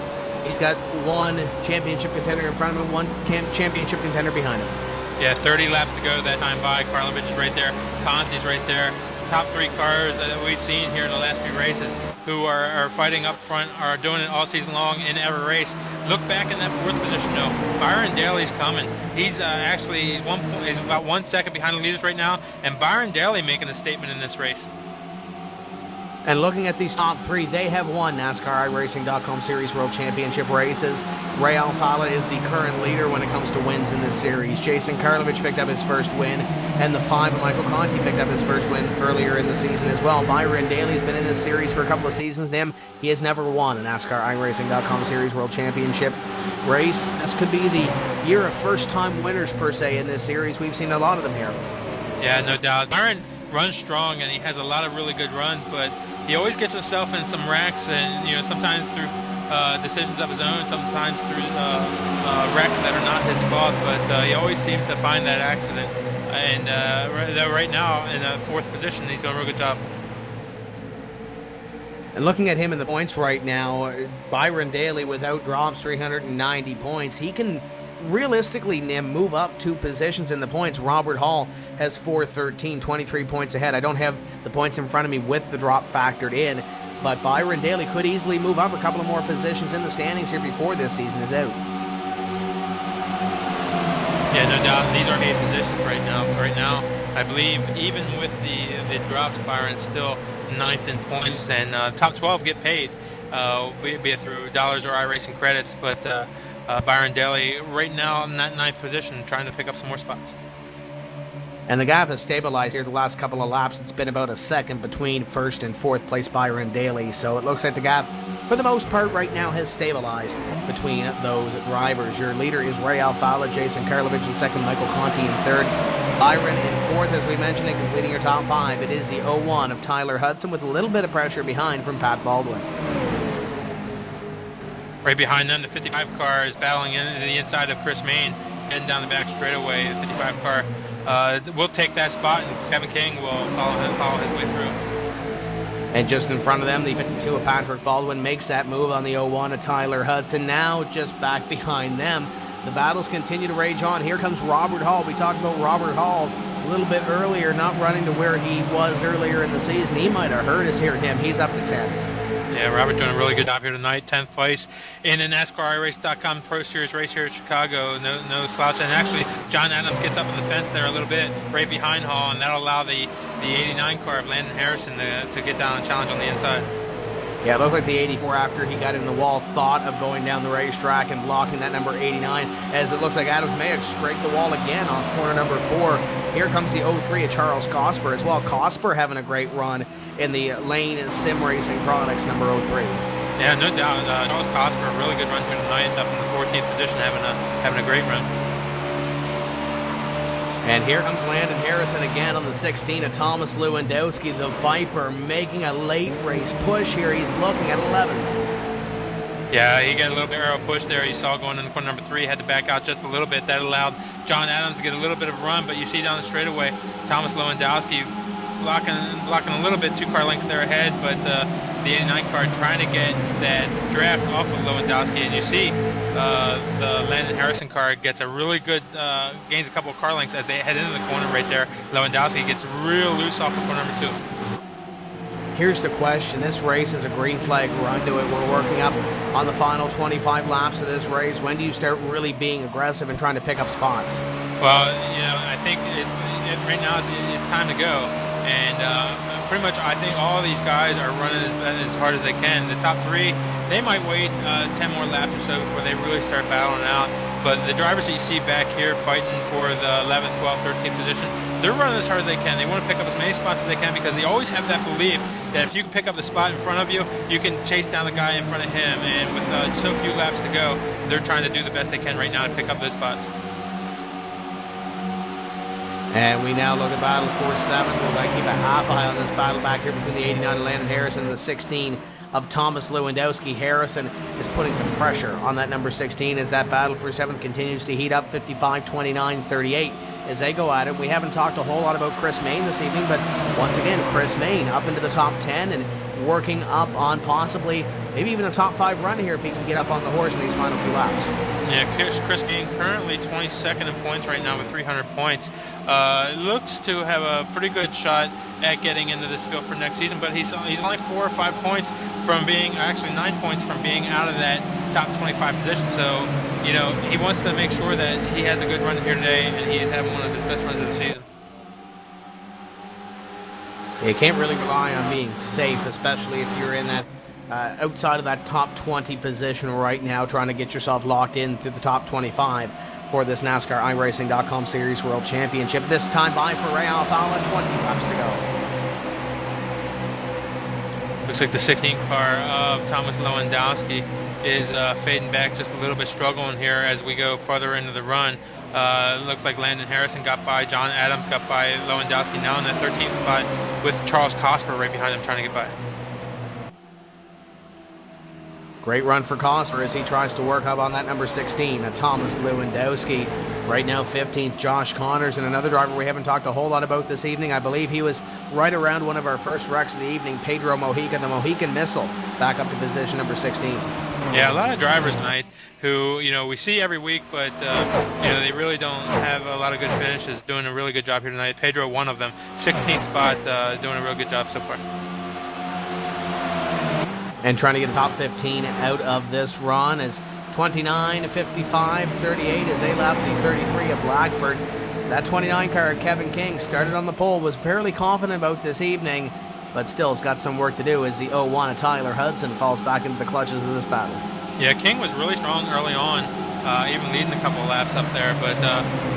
he's got one championship contender in front of him, one championship contender behind him. Yeah, 30 laps to go that time by. Karlovic is right there, Conti's right there. Top 3 cars that we've seen here in the last few races who are fighting up front are doing it all season long in every race. Look back in that 4th position though. Byron Daly's coming. He's he's about 1 second behind the leaders right now, and Byron Daly making a statement in this race. And looking at these top 3, they have won NASCAR iRacing.com Series World Championship races. Ray Alfala is the current leader when it comes to wins in this series. Jason Karlovic picked up his first win, and the 5 of Michael Conti picked up his first win earlier in the season as well. Byron Daly's been in this series for a couple of seasons now. He has never won a NASCAR iRacing.com Series World Championship race. This could be the year of first-time winners, per se, in this series. We've seen a lot of them here. Yeah, no doubt. Byron runs strong, and he has a lot of really good runs, but he always gets himself in some wrecks, and sometimes through decisions of his own, sometimes through wrecks that are not his fault. But he always seems to find that accident. And right now in the 4th position, he's doing a real good job. And looking at him in the points right now, Byron Daly without drops, 390 points. He can realistically move up 2 positions in the points. Robert Hall has 413, 23 points ahead. I don't have the points in front of me with the drop factored in, but Byron Daly could easily move up a couple of more positions in the standings here before this season is out. Yeah, no doubt. These are 8 positions right now. Right now, I believe even with the drops, Byron's still 9th in points, and top 12 get paid, be it through dollars or iRacing credits, but Byron Daly right now in that 9th position trying to pick up some more spots. And the gap has stabilized here the last couple of laps. It's been about a second between 1st and 4th place Byron Daly. So it looks like the gap, for the most part right now, has stabilized between those drivers. Your leader is Ray Alfala, Jason Karlovic in 2nd, Michael Conti in 3rd. Byron in 4th, as we mentioned, and completing your top 5. It is the 01 of Tyler Hudson with a little bit of pressure behind from Pat Baldwin. Right behind them, the 55 car is battling into the inside of Chris Main, heading down the back straightaway. The 55 car will take that spot, and Kevin King will follow his way through. And just in front of them, the 52 of Patrick Baldwin makes that move on the 01 of Tyler Hudson. Now just back behind them. The battles continue to rage on. Here comes Robert Hall. We talked about Robert Hall a little bit earlier, not running to where he was earlier in the season. He might have hurt us here, him. He's up to 10. Yeah, Robert doing a really good job here tonight. 10th place in the NASCAR iRace.com Pro Series race here at Chicago. No slouch. And actually, John Adams gets up on the fence there a little bit, right behind Hall, and that'll allow the 89 car of Landon Harrison to get down and challenge on the inside. Yeah, it looked like the 84 after he got in the wall thought of going down the racetrack and blocking that number 89, as it looks like Adams may have scraped the wall again off corner number 4. Here comes the 03 of Charles Cosper as well. Cosper having a great run in the Lane Sim Racing Products number 03. Yeah, no doubt. Charles Cosper, a really good run here tonight, up in the 14th position, having a great run. And here comes Landon Harrison again on the 16 of Thomas Lewandowski, the Viper, making a late race push here. He's looking at 11th. Yeah, he got a little bit arrow push there. You saw going in the corner number 3, had to back out just a little bit. That allowed John Adams to get a little bit of run, but you see down the straightaway, Thomas Lewandowski blocking a little bit, 2 car lengths there ahead, but the 89 car trying to get that draft off of Lewandowski, and you see the Landon Harrison car gets a really good, gains a couple of car lengths as they head into the corner right there. Lewandowski gets real loose off of corner number 2. Here's the question. This race is a green flag run to it. We're working up on the final 25 laps of this race. When do you start really being aggressive and trying to pick up spots? Well, I think right now it's time to go. And pretty much I think all of these guys are running as hard as they can. The top 3, they might wait 10 more laps or so before they really start battling out. But the drivers that you see back here fighting for the 11th, 12th, 13th position, they're running as hard as they can. They want to pick up as many spots as they can because they always have that belief that if you can pick up the spot in front of you, you can chase down the guy in front of him. And with so few laps to go, they're trying to do the best they can right now to pick up those spots. And we now look at battle for 7th. We'll keep a half eye on this battle back here between the 89 of Landon Harrison and the 16 of Thomas Lewandowski. Harrison is putting some pressure on that number 16 as that battle for 7th continues to heat up. 55, 29, 38 as they go at it. We haven't talked a whole lot about Chris Mayne this evening, but once again, Chris Mayne up into the top 10 and working up on possibly maybe even a top 5 run here if he can get up on the horse in these final few laps. Yeah, Chris Mayne currently 22nd in points right now with 300 points. Looks to have a pretty good shot at getting into this field for next season, but he's only 4 or 5 points from being, actually 9 points from being out of that top 25 position. So, he wants to make sure that he has a good run here today, and he is having one of his best runs of the season. You can't really rely on being safe, especially if you're in that outside of that top 20 position right now, trying to get yourself locked in through the top 25 for this NASCAR iRacing.com Series World Championship. This time by for Ray Alfala, 20 laps to go. Looks like the 16 car of Thomas Lewandowski is fading back just a little bit, struggling here as we go further into the run. Looks like Landon Harrison got by, John Adams got by Lewandowski now in that 13th spot with Charles Cosper right behind him trying to get by. Great run for Cosper as he tries to work up on that number 16, Thomas Lewandowski. Right now 15th, Josh Connors, and another driver we haven't talked a whole lot about this evening. I believe he was right around one of our first wrecks of the evening, Pedro Mojica, the Mohican Missile, back up to position number 16. Yeah, a lot of drivers tonight who, we see every week, but, they really don't have a lot of good finishes, doing a really good job here tonight. Pedro, one of them, 16th spot, doing a real good job so far. And trying to get a top 15 out of this run is 29, 55, 38 as they lap the 33 of Blackford. That 29 car, Kevin King, started on the pole, was fairly confident about this evening, but still has got some work to do as the 01 of Tyler Hudson falls back into the clutches of this battle. Yeah, King was really strong early on, even leading a couple of laps up there, but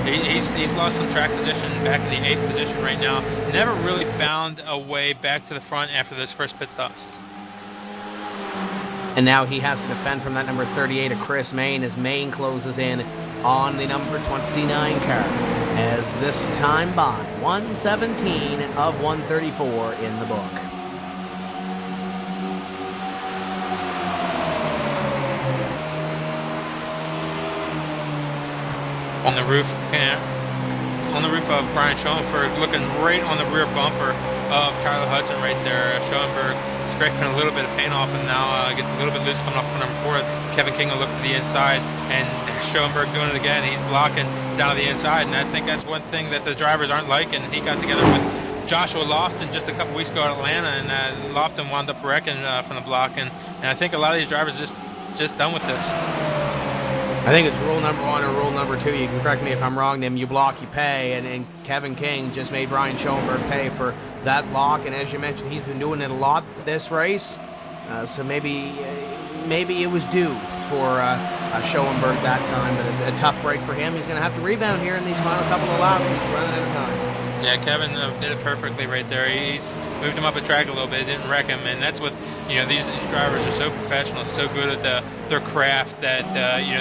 he's lost some track position back in the 8th position right now. Never really found a way back to the front after those first pit stops. And now he has to defend from that number 38 of Chris Mayne as Mayne closes in on the number 29 car. As this time by 117 of 134 in the book. On the roof of Brian Schoenberg, looking right on the rear bumper of Tyler Hudson right there. Schoenberg scraping a little bit of paint off and now gets a little bit loose coming off for number 4. Kevin King will look to the inside, and Schoenberg doing it again. He's blocking down the inside, and I think that's one thing that the drivers aren't liking. He got together with Joshua Lofton just a couple weeks ago at Atlanta, and Lofton wound up wrecking from the block, and I think a lot of these drivers are just done with this. I think it's rule number 1 or rule number 2. You can correct me if I'm wrong, Nim. You block, you pay, and Kevin King just made Ryan Schoenberg pay for that block, and as you mentioned, he's been doing it a lot this race, so maybe it was due for Schoenberg that time, but a tough break for him. He's going to have to rebound here in these final couple of laps. He's running out of time. Yeah, Kevin did it perfectly right there. He's moved him up a track a little bit, didn't wreck him, and that's what, these drivers are so professional, so good at their craft that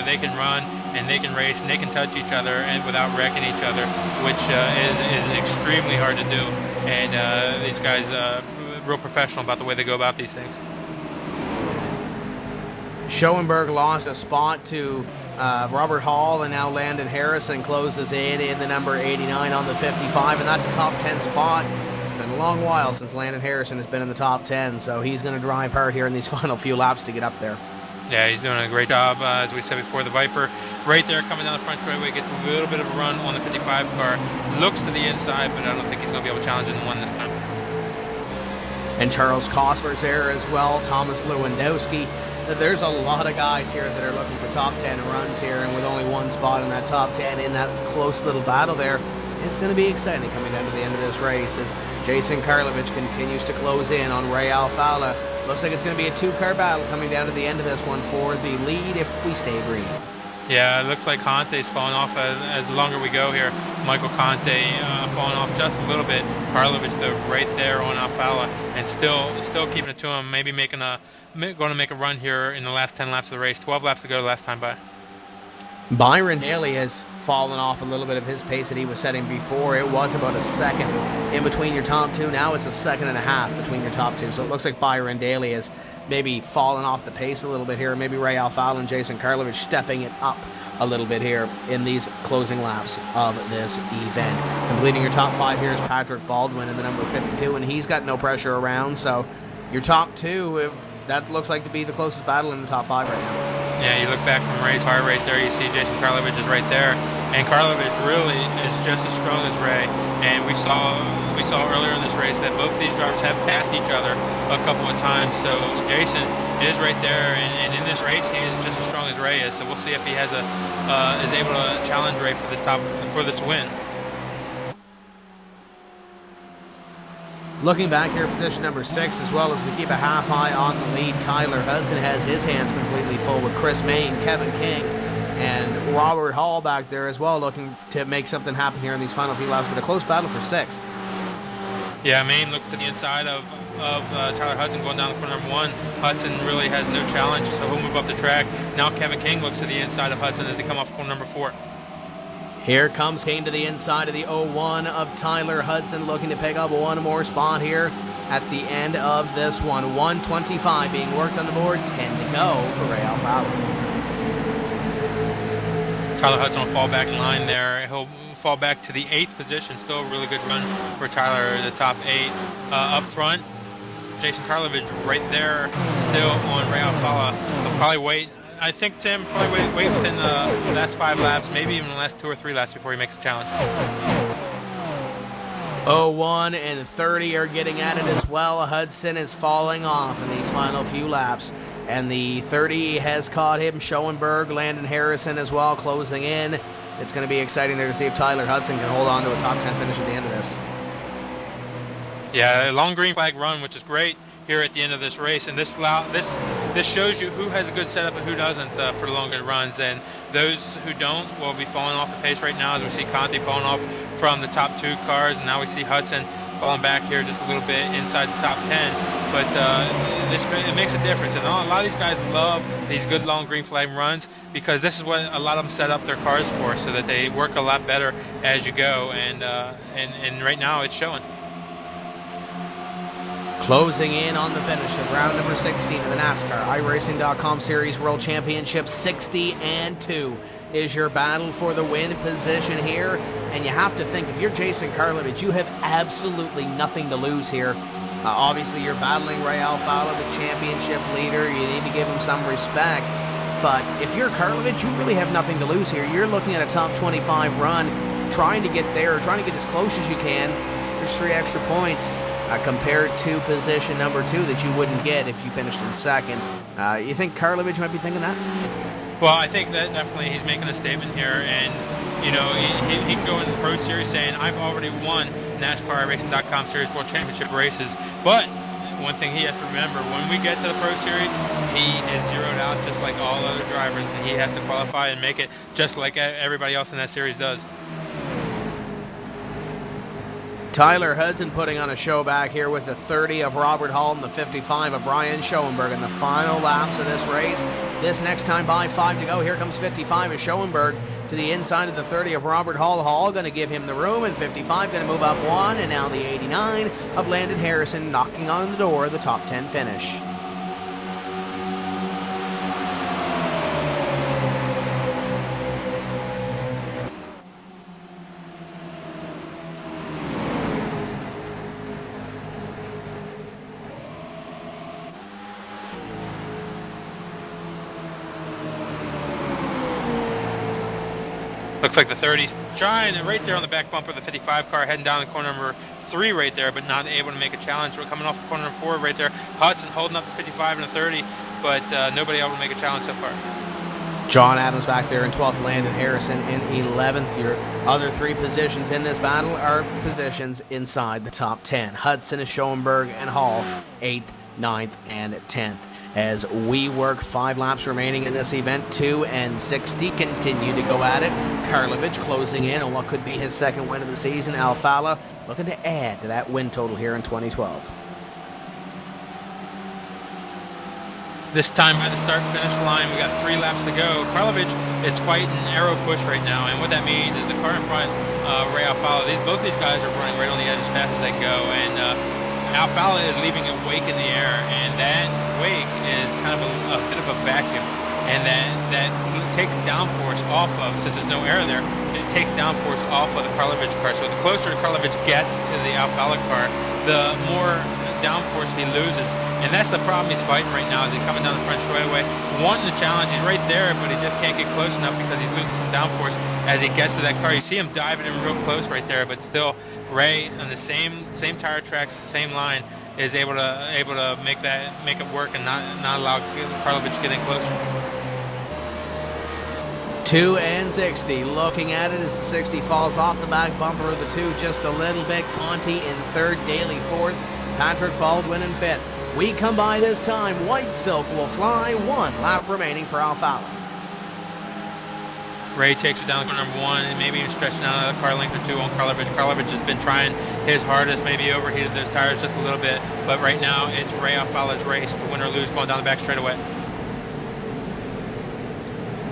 they can run and they can race and they can touch each other and without wrecking each other, which is extremely hard to do. And these guys real professional about the way they go about these things. Schoenberg lost a spot to Robert Hall, and now Landon Harrison closes in the number 89 on the 55, and that's a top 10 spot. It's been a long while since Landon Harrison has been in the top 10, so he's going to drive hard here in these final few laps to get up there. Yeah, he's doing a great job, as we said before. The Viper right there coming down the front straightaway gets a little bit of a run on the 55 car. Looks to the inside, but I don't think he's going to be able to challenge in the one this time. And Charles Cosler's there as well, Thomas Lewandowski. There's a lot of guys here that are looking for top 10 runs here, and with only one spot in that top 10 in that close little battle there, it's going to be exciting coming down to the end of this race as Jason Karlovich continues to close in on Ray Alfala. Looks like it's going to be a 2-car battle coming down to the end of this one for the lead if we stay green. Yeah, it looks like Conte's falling off as the longer we go here. Michael Conte falling off just a little bit. Karlovich, though, right there on Alfala, and still keeping it to him. Maybe going to make a run here in the last 10 laps of the race. 12 laps to go last time by. Byron Daly has fallen off a little bit of his pace that he was setting before. It was about a second in between your top two. Now it's a second and a half between your top two. So it looks like Byron Daly has maybe fallen off the pace a little bit here. Maybe Ray Alfala and Jason Karlovich stepping it up a little bit here in these closing laps of this event. Completing your top 5 here is Patrick Baldwin in the number 52, and he's got no pressure around. So your top 2, that looks like to be the closest battle in the top 5 right now. Yeah, you look back from Ray's car right there, you see Jason Karlovich is right there, and Karlovich really is just as strong as Ray. And we saw earlier in this race that both these drivers have passed each other a couple of times. So Jason is right there, and in this race he is just as strong as Ray is. So we'll see if he is able to challenge Ray for this win. Looking back here, position number 6, as well as we keep a half eye on the lead, Tyler Hudson has his hands completely full with Chris Main, Kevin King, and Robert Hall back there as well, looking to make something happen here in these final few laps, but a close battle for 6th. Yeah, Main looks to the inside of Tyler Hudson going down the corner number 1. Hudson really has no challenge, so he'll move up the track. Now Kevin King looks to the inside of Hudson as they come off corner number 4. Here comes Kane to the inside of the 01 of Tyler Hudson, looking to pick up one more spot here at the end of this one. 1:25 being worked on the board, 10 to go for Ray Alfala. Tyler Hudson will fall back in line there. He'll fall back to the 8th position. Still a really good run for Tyler, the top 8. Up front, Jason Karlovich right there, still on Ray Alfala. He'll probably wait. I think Tim probably wait within the last 5 laps, maybe even the last 2 or 3 laps before he makes a challenge. 01 and 30 are getting at it as well. Hudson is falling off in these final few laps, and the 30 has caught him. Schoenberg, Landon Harrison as well closing in. It's going to be exciting there to see if Tyler Hudson can hold on to a top 10 finish at the end of this. Yeah, a long green flag run, which is great here at the end of this race, and this shows you who has a good setup and who doesn't for the longer runs, and those who don't will be falling off the pace right now, as we see Conte falling off from the top 2 cars, and now we see Hudson falling back here just a little bit inside the top 10, but it makes a difference, and a lot of these guys love these good long green flag runs because this is what a lot of them set up their cars for, so that they work a lot better as you go, and right now it's showing. Closing in on the finish of round number 16 of the NASCAR iRacing.com Series World Championship, 60-2 is your battle for the win position here. And you have to think, if you're Jason Karlovich, you have absolutely nothing to lose here. Obviously, you're battling Ray Alfala, the championship leader. You need to give him some respect. But if you're Karlovich, you really have nothing to lose here. You're looking at a top 25 run, trying to get there, trying to get as close as you can. There's 3 extra points compared to position number 2 that you wouldn't get if you finished in second. You think Karlovich might be thinking that? Well, I think that definitely he's making a statement here, and you know, he can go into the Pro Series saying, I've already won NASCAR iRacing.com Series World Championship races. But one thing he has to remember, when we get to the Pro Series, he is zeroed out just like all other drivers, and he has to qualify and make it just like everybody else in that series does. Tyler Hudson putting on a show back here with the 30 of Robert Hall and the 55 of Brian Schoenberg in the final laps of this race. This next time by 5 to go. Here comes 55 of Schoenberg to the inside of the 30 of Robert Hall. Hall going to give him the room, and 55 going to move up 1, and now the 89 of Landon Harrison knocking on the door of the top 10 finish. Looks like the 30's trying right there on the back bumper of the 55 car, heading down the corner number 3 right there, but not able to make a challenge. We're coming off corner number 4 right there. Hudson holding up the 55 and the 30, but nobody able to make a challenge so far. John Adams back there in 12th, Landon Harrison in 11th. Your other 3 positions in this battle are positions inside the top 10. Hudson, Schoenberg, and Hall, 8th, 9th, and 10th. As we work 5 laps remaining in this event, 2 and 60 continue to go at it. Karlovich closing in on what could be his second win of the season. Alfala looking to add to that win total here in 2012. This time by the start-finish line, we got 3 laps to go. Karlovich is fighting arrow push right now, and what that means is the car in front, Ray Alfala, both these guys are running right on the edge as fast as they go, and Alfala is leaving a wake in the air, and that wake is kind of a bit of a vacuum, and that takes downforce off of, since there's no air there, it takes downforce off of the Karlovich car. So the closer Karlovich gets to the Alfala car, the more downforce he loses. And that's the problem he's fighting right now, is he's coming down the front straightaway, wanting the challenge. He's right there, but he just can't get close enough because he's losing some downforce as he gets to that car. You see him diving in real close right there, but still, Ray on the same tire tracks, same line, is able to make it work and not allow Karlovich to get in closer. 2 and 60. Looking at it as the 60 falls off the back bumper of the 2 just a little bit. Conti in 3rd, Daly 4th, Patrick Baldwin in 5th. We come by this time. White Silk will fly. 1 lap remaining for Alfala. Ray takes it down to number 1 and maybe even stretching out another car length or 2 on Karlovich. Karlovich has been trying his hardest, maybe overheated those tires just a little bit, but right now it's Ray Alfala's race. The win or lose going down the back straightaway.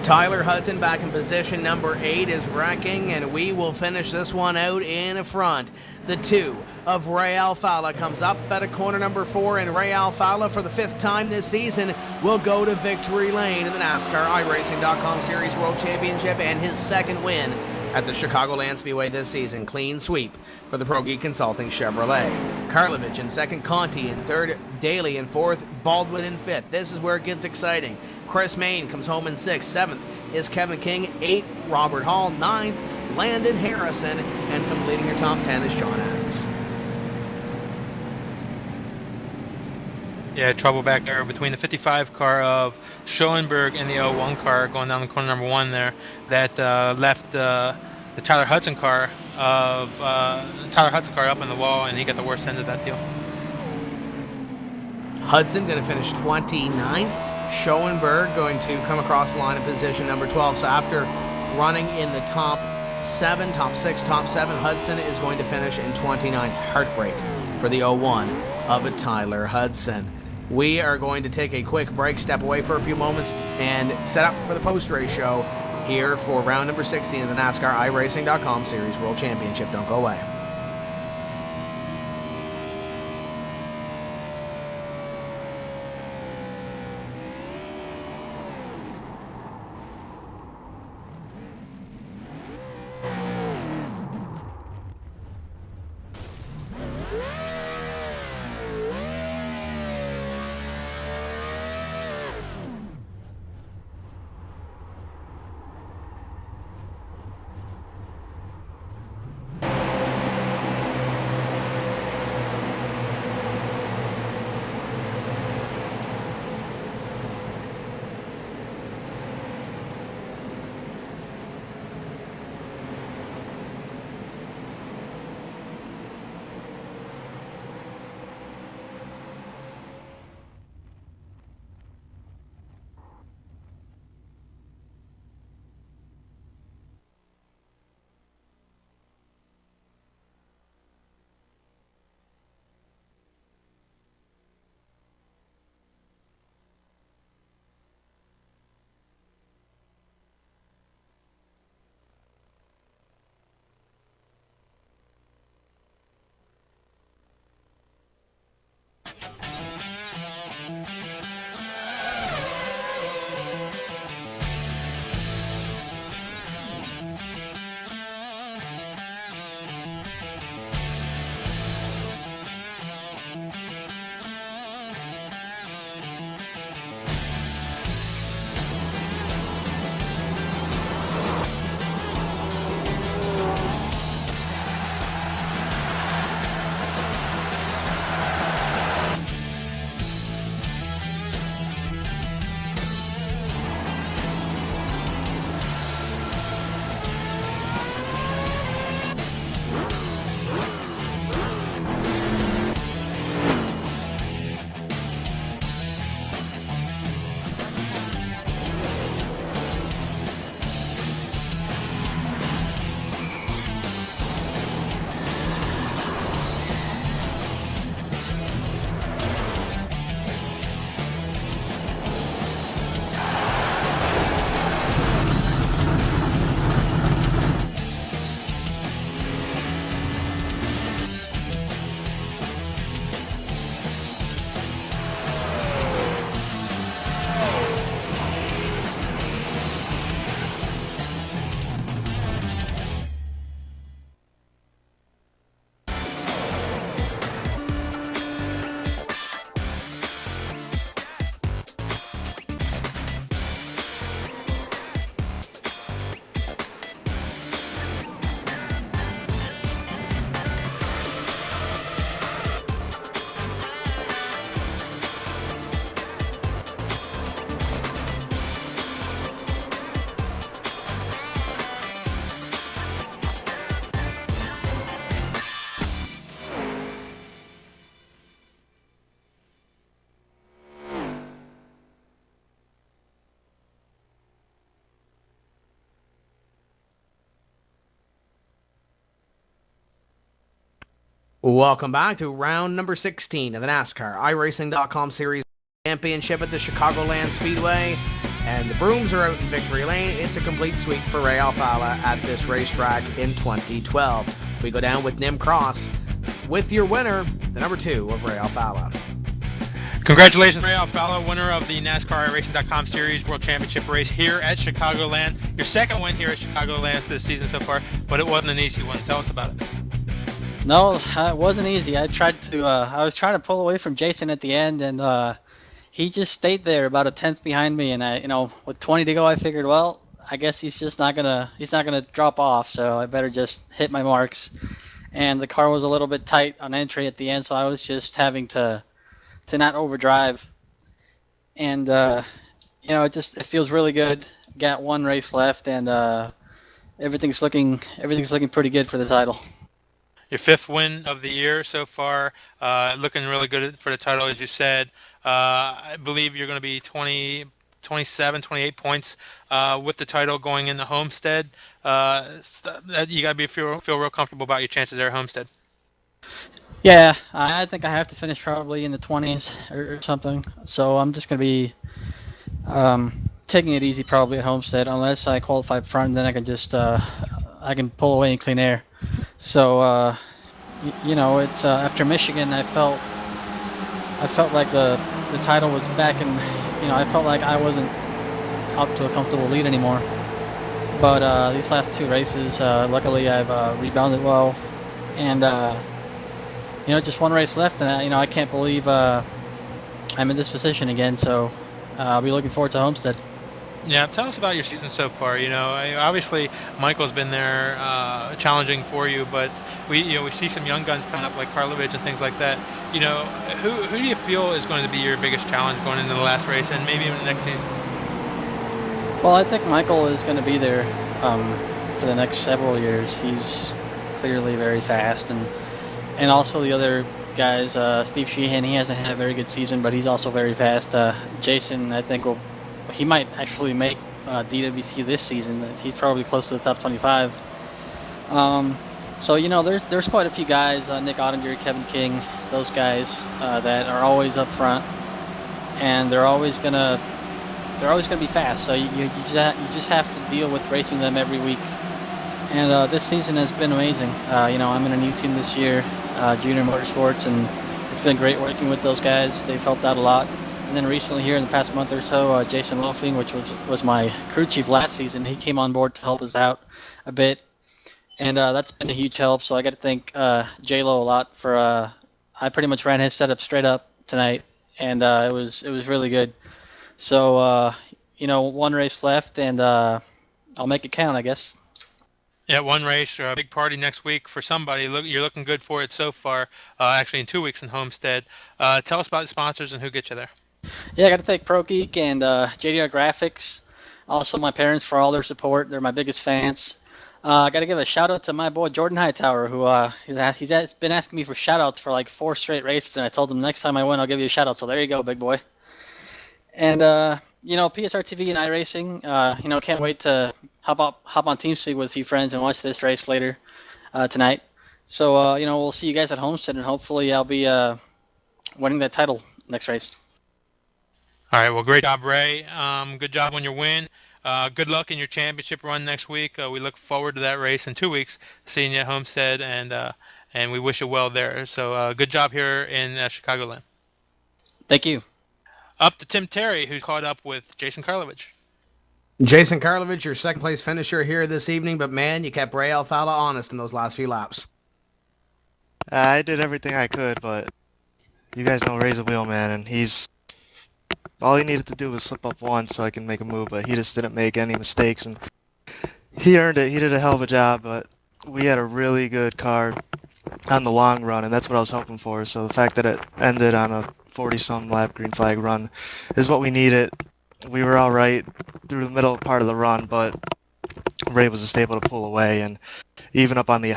Tyler Hudson back in position number 8 is wrecking, and we will finish this one out in front. The 2 of Ray Alfala comes up at a corner number 4, and Ray Alfala, for the 5th time this season, will go to victory lane in the NASCAR iRacing.com Series World Championship and his 2nd win at the Chicagoland Speedway this season. Clean sweep for the Pro Geek Consulting Chevrolet. Karlovich in 2nd, Conti in 3rd, Daly in 4th, Baldwin in 5th. This is where it gets exciting. Chris Main comes home in 6th. 7th is Kevin King. 8th, Robert Hall. 9th, Landon Harrison. And completing your top 10 is John Adams. Yeah, trouble back there between the 55 car of Schoenberg and the 01 car going down the corner number 1 there. That left the Tyler Hudson car up in the wall, and he got the worst end of that deal. Hudson going to finish 29th. Schoenberg going to come across the line in position number 12. So after running in the top 7, top 6, top 7, Hudson is going to finish in 29th. Heartbreak for the 01 of a Tyler Hudson. We are going to take a quick break, step away for a few moments, and set up for the post-race show here for round number 16 of the NASCAR iRacing.com Series World Championship. Don't go away. Welcome back to round number 16 of the NASCAR iRacing.com Series Championship at the Chicagoland Speedway. And the brooms are out in victory lane. It's a complete sweep for Ray Alfalla at this racetrack in 2012. We go down with Nim Cross with your winner, the number 2 of Ray Alfalla. Congratulations, Ray Alfalla, winner of the NASCAR iRacing.com Series World Championship race here at Chicagoland. Your second win here at Chicagoland this season so far, but it wasn't an easy one. Tell us about it. No, it wasn't easy. I was trying to pull away from Jason at the end, and he just stayed there about a tenth behind me. And with 20 to go, I figured, well, I guess he's not gonna drop off, so I better just hit my marks. And the car was a little bit tight on entry at the end, so I was just having to not overdrive. And it feels really good. Got one race left, and everything's looking pretty good for the title. Your 5th win of the year so far, looking really good for the title, as you said. I believe you're going to be 27, 28 points with the title going into Homestead. You got to feel real comfortable about your chances there at Homestead. Yeah, I think I have to finish probably in the 20s or something. So I'm just going to be taking it easy probably at Homestead, unless I qualify up front, and then I can just I can pull away in clean air. So it's after Michigan, I felt like the title was back, and I felt like I wasn't up to a comfortable lead anymore. But these last 2 races, luckily I've rebounded well, and just one race left, and I can't believe I'm in this position again. So I'll be looking forward to Homestead. Yeah, tell us about your season so far. Obviously Michael's been there challenging for you, but we see some young guns coming up like Karlovich and things like that. Who do you feel is going to be your biggest challenge going into the last race and maybe even the next season? Well, I think Michael is going to be there for the next several years. He's clearly very fast, and also the other guys, Steve Sheehan, he hasn't had a very good season, but he's also very fast. Jason, I think he might actually make DWC this season. He's probably close to the top 25. So there's quite a few guys, Nick Ottinger, Kevin King, those guys that are always up front, and they're always gonna be fast. So you just have to deal with racing them every week. And this season has been amazing. I'm in a new team this year, Junior Motorsports, and it's been great working with those guys. They've helped out a lot. And then recently here in the past month or so, Jason Loafing, which was my crew chief last season, he came on board to help us out a bit. And that's been a huge help. So I got to thank J-Lo a lot for. I pretty much ran his setup straight up tonight, and it was really good. So one race left, and I'll make it count, I guess. Yeah, one race, a big party next week for somebody. You're looking good for it so far. Actually, in 2 weeks in Homestead. Tell us about the sponsors and who gets you there. Yeah, I got to thank ProGeek and JDR Graphics. Also, my parents for all their support. They're my biggest fans. I got to give a shout out to my boy Jordan Hightower, who he's been asking me for shout outs for like 4 straight races, and I told him next time I win I'll give you a shout out. So there you go, big boy. And PSR TV and iRacing, can't wait to hop on TeamSpeak with a few friends and watch this race later tonight. So we'll see you guys at Homestead, and hopefully I'll be winning that title next race. All right, well, great job, Ray. Good job on your win. Good luck in your championship run next week. We look forward to that race in 2 weeks, seeing you at Homestead, and we wish you well there. So good job here in Chicagoland. Thank you. Up to Tim Terry, who's caught up with Jason Karlovich. Jason Karlovich, your second place finisher here this evening, but man, you kept Ray Alfalla honest in those last few laps. I did everything I could, but you guys know Ray's a wheel man, and all he needed to do was slip up once so I can make a move, but he just didn't make any mistakes, and he earned it. He did a hell of a job, but we had a really good car on the long run, and that's what I was hoping for. So the fact that it ended on a 40-some lap green flag run is what we needed. We were all right through the middle part of the run, but Ray was just able to pull away, and even up on the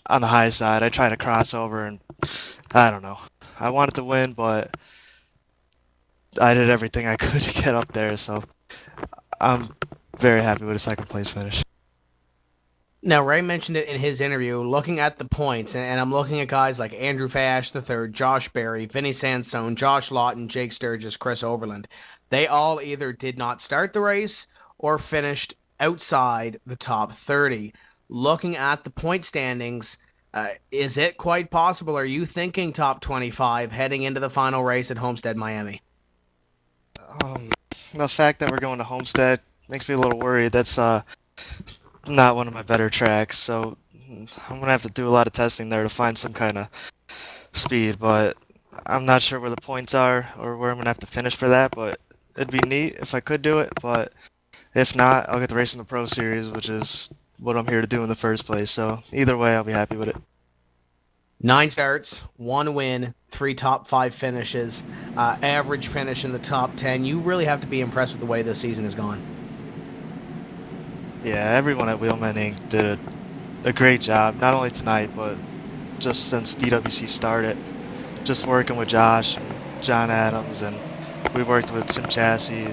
high side, I tried to cross over, and I don't know. I wanted to win, but I did everything I could to get up there, so I'm very happy with a second place finish. Now, Ray mentioned it in his interview, looking at the points, and I'm looking at guys like Andrew Fash III, Josh Berry, Vinny Sandstone, Josh Lawton, Jake Sturgis, Chris Overland. They all either did not start the race or finished outside the top 30. Looking at the point standings, is it quite possible? Are you thinking top 25 heading into the final race at Homestead, Miami? Um, the fact that we're going to Homestead makes me a little worried. That's not one of my better tracks, so I'm gonna have to do a lot of testing there to find some kind of speed. But I'm not sure where the points are or where I'm gonna have to finish for that. But it'd be neat if I could do it. But if not, I'll get to race in the Pro Series, which is what I'm here to do in the first place. So either way, I'll be happy with it. 9 starts, 1 win, 3 top 5 finishes, average finish in the top 10. You really have to be impressed with the way this season has gone. Yeah, everyone at Wheelman Inc. did a great job, not only tonight, but just since DWC started. Just working with Josh and John Adams, and we worked with Sim Chassis,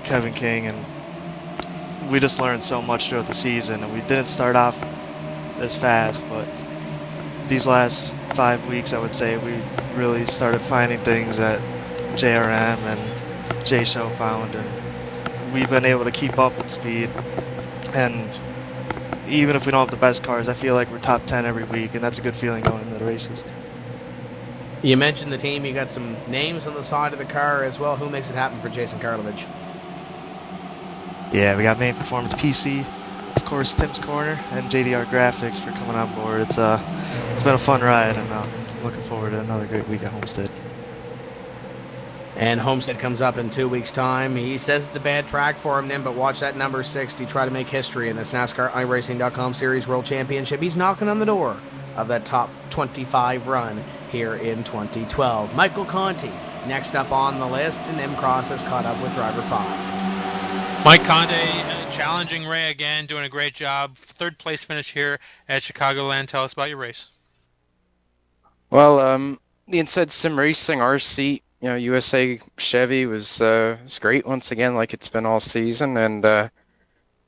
Kevin King, and we just learned so much throughout the season. And we didn't start off this fast, but these last 5 weeks, I would say, we really started finding things that JRM and J Show found, and we've been able to keep up with speed. And even if we don't have the best cars, I feel like we're top 10 every week, and that's a good feeling going into the races. You mentioned the team. You got some names on the side of the car as well. Who makes it happen for Jason Karlovich? Yeah, we got Main Performance PC, of course, Tim's Corner, and JDR Graphics for coming on board. It's been a fun ride, and I'm looking forward to another great week at Homestead. And Homestead comes up in 2 weeks' time. He says it's a bad track for him, but watch that number 60 try to make history in this NASCAR iRacing.com Series World Championship. He's knocking on the door of that top 25 run here in 2012. Michael Conti next up on the list, and M. Cross has caught up with driver 5. Mike Conde challenging Ray again, doing a great job. 3rd place finish here at Chicagoland. Tell us about your race. Well, the Inside Sim Racing RC, USA Chevy was great once again, like it's been all season, and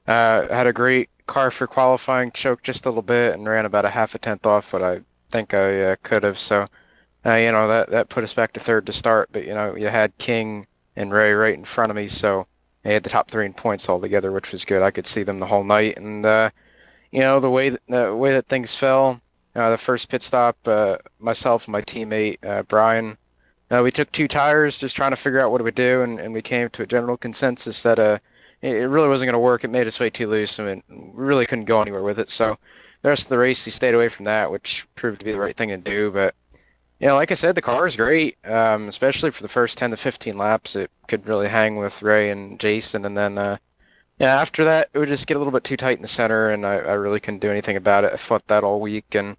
had a great car for qualifying. Choked just a little bit and ran about a half a tenth off what I think I could have. So, that put us back to 3rd to start. But you had King and Ray right in front of me, so they had the top 3 in points altogether, which was good. I could see them the whole night, and the way that things fell. The first pit stop, myself and my teammate Brian, we took 2 tires just trying to figure out what it would do, and we came to a general consensus that it really wasn't going to work. It made us way too loose, and we really couldn't go anywhere with it. So the rest of the race, we stayed away from that, which proved to be the right thing to do. But like I said, the car is great, especially for the first 10 to 15 laps. It could really hang with Ray and Jason, and then after that, it would just get a little bit too tight in the center, and I really couldn't do anything about it. I fought that all week and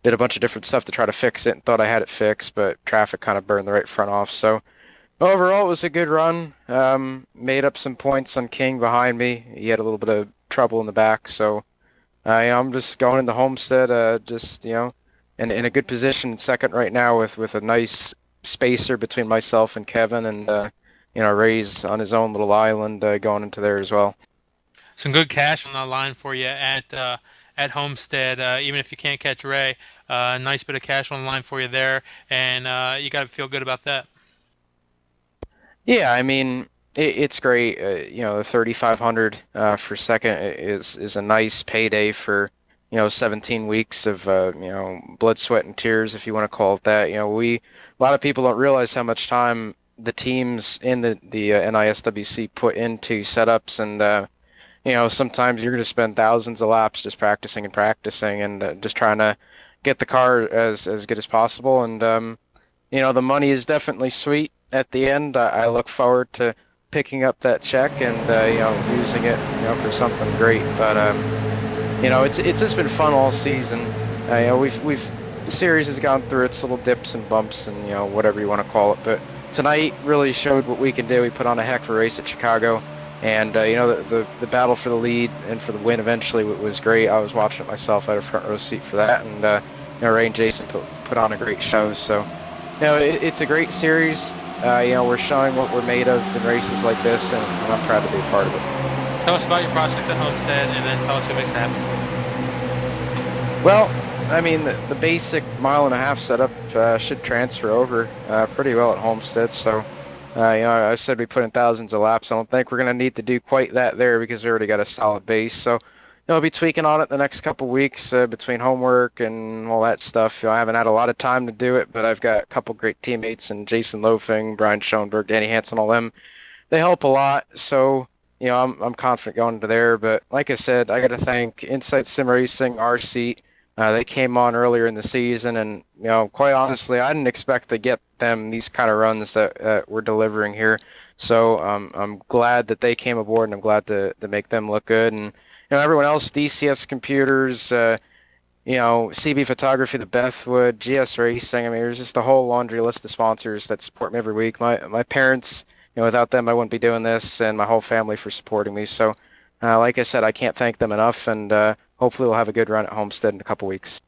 did a bunch of different stuff to try to fix it and thought I had it fixed, but traffic kind of burned the right front off. So overall, it was a good run. Made up some points on King behind me. He had a little bit of trouble in the back. So I'm just going into Homestead, in a good position in 2nd right now with a nice spacer between myself and Kevin, and Ray's on his own little island going into there as well. Some good cash on the line for you at Homestead, even if you can't catch Ray. Nice bit of cash on the line for you there, and you got to feel good about that. Yeah, I mean, it's great. The 3,500 for 2nd is a nice payday for 17 weeks of blood, sweat, and tears, if you want to call it that. A lot of people don't realize how much time the teams in the NISWC put into setups, and sometimes you're going to spend thousands of laps just practicing and just trying to get the car as good as possible. And, the money is definitely sweet at the end. I look forward to picking up that check and, using it, for something great. But, it's just been fun all season. The series has gone through its little dips and bumps and, whatever you want to call it. But tonight really showed what we can do. We put on a heck of a race at Chicago. And, the battle for the lead and for the win eventually was great. I was watching it myself. I had a front row seat for that. And, Ray and Jason put on a great show. So, it's a great series. We're showing what we're made of in races like this, and I'm proud to be a part of it. Tell us about your prospects at Homestead, and then tell us who makes it happen. Well, I mean, the basic mile-and-a-half setup should transfer over pretty well at Homestead. So, I said we put in thousands of laps. I don't think we're going to need to do quite that there because we already got a solid base. So, I'll be tweaking on it the next couple weeks between homework and all that stuff. I haven't had a lot of time to do it, but I've got a couple great teammates and Jason Loafing, Brian Schoenberg, Danny Hansen, all them. They help a lot. So, I'm confident going into there. But like I said, I got to thank Inside Sim Racing, RC. They came on earlier in the season, and quite honestly, I didn't expect to get them these kind of runs that we're delivering here. So I'm glad that they came aboard, and I'm glad to make them look good. And everyone else, DCS Computers, CB Photography, the Bethwood, GS Racing. I mean, there's just a whole laundry list of sponsors that support me every week. My parents, without them, I wouldn't be doing this, and my whole family for supporting me. So, like I said, I can't thank them enough, and hopefully we'll have a good run at Homestead in a couple weeks.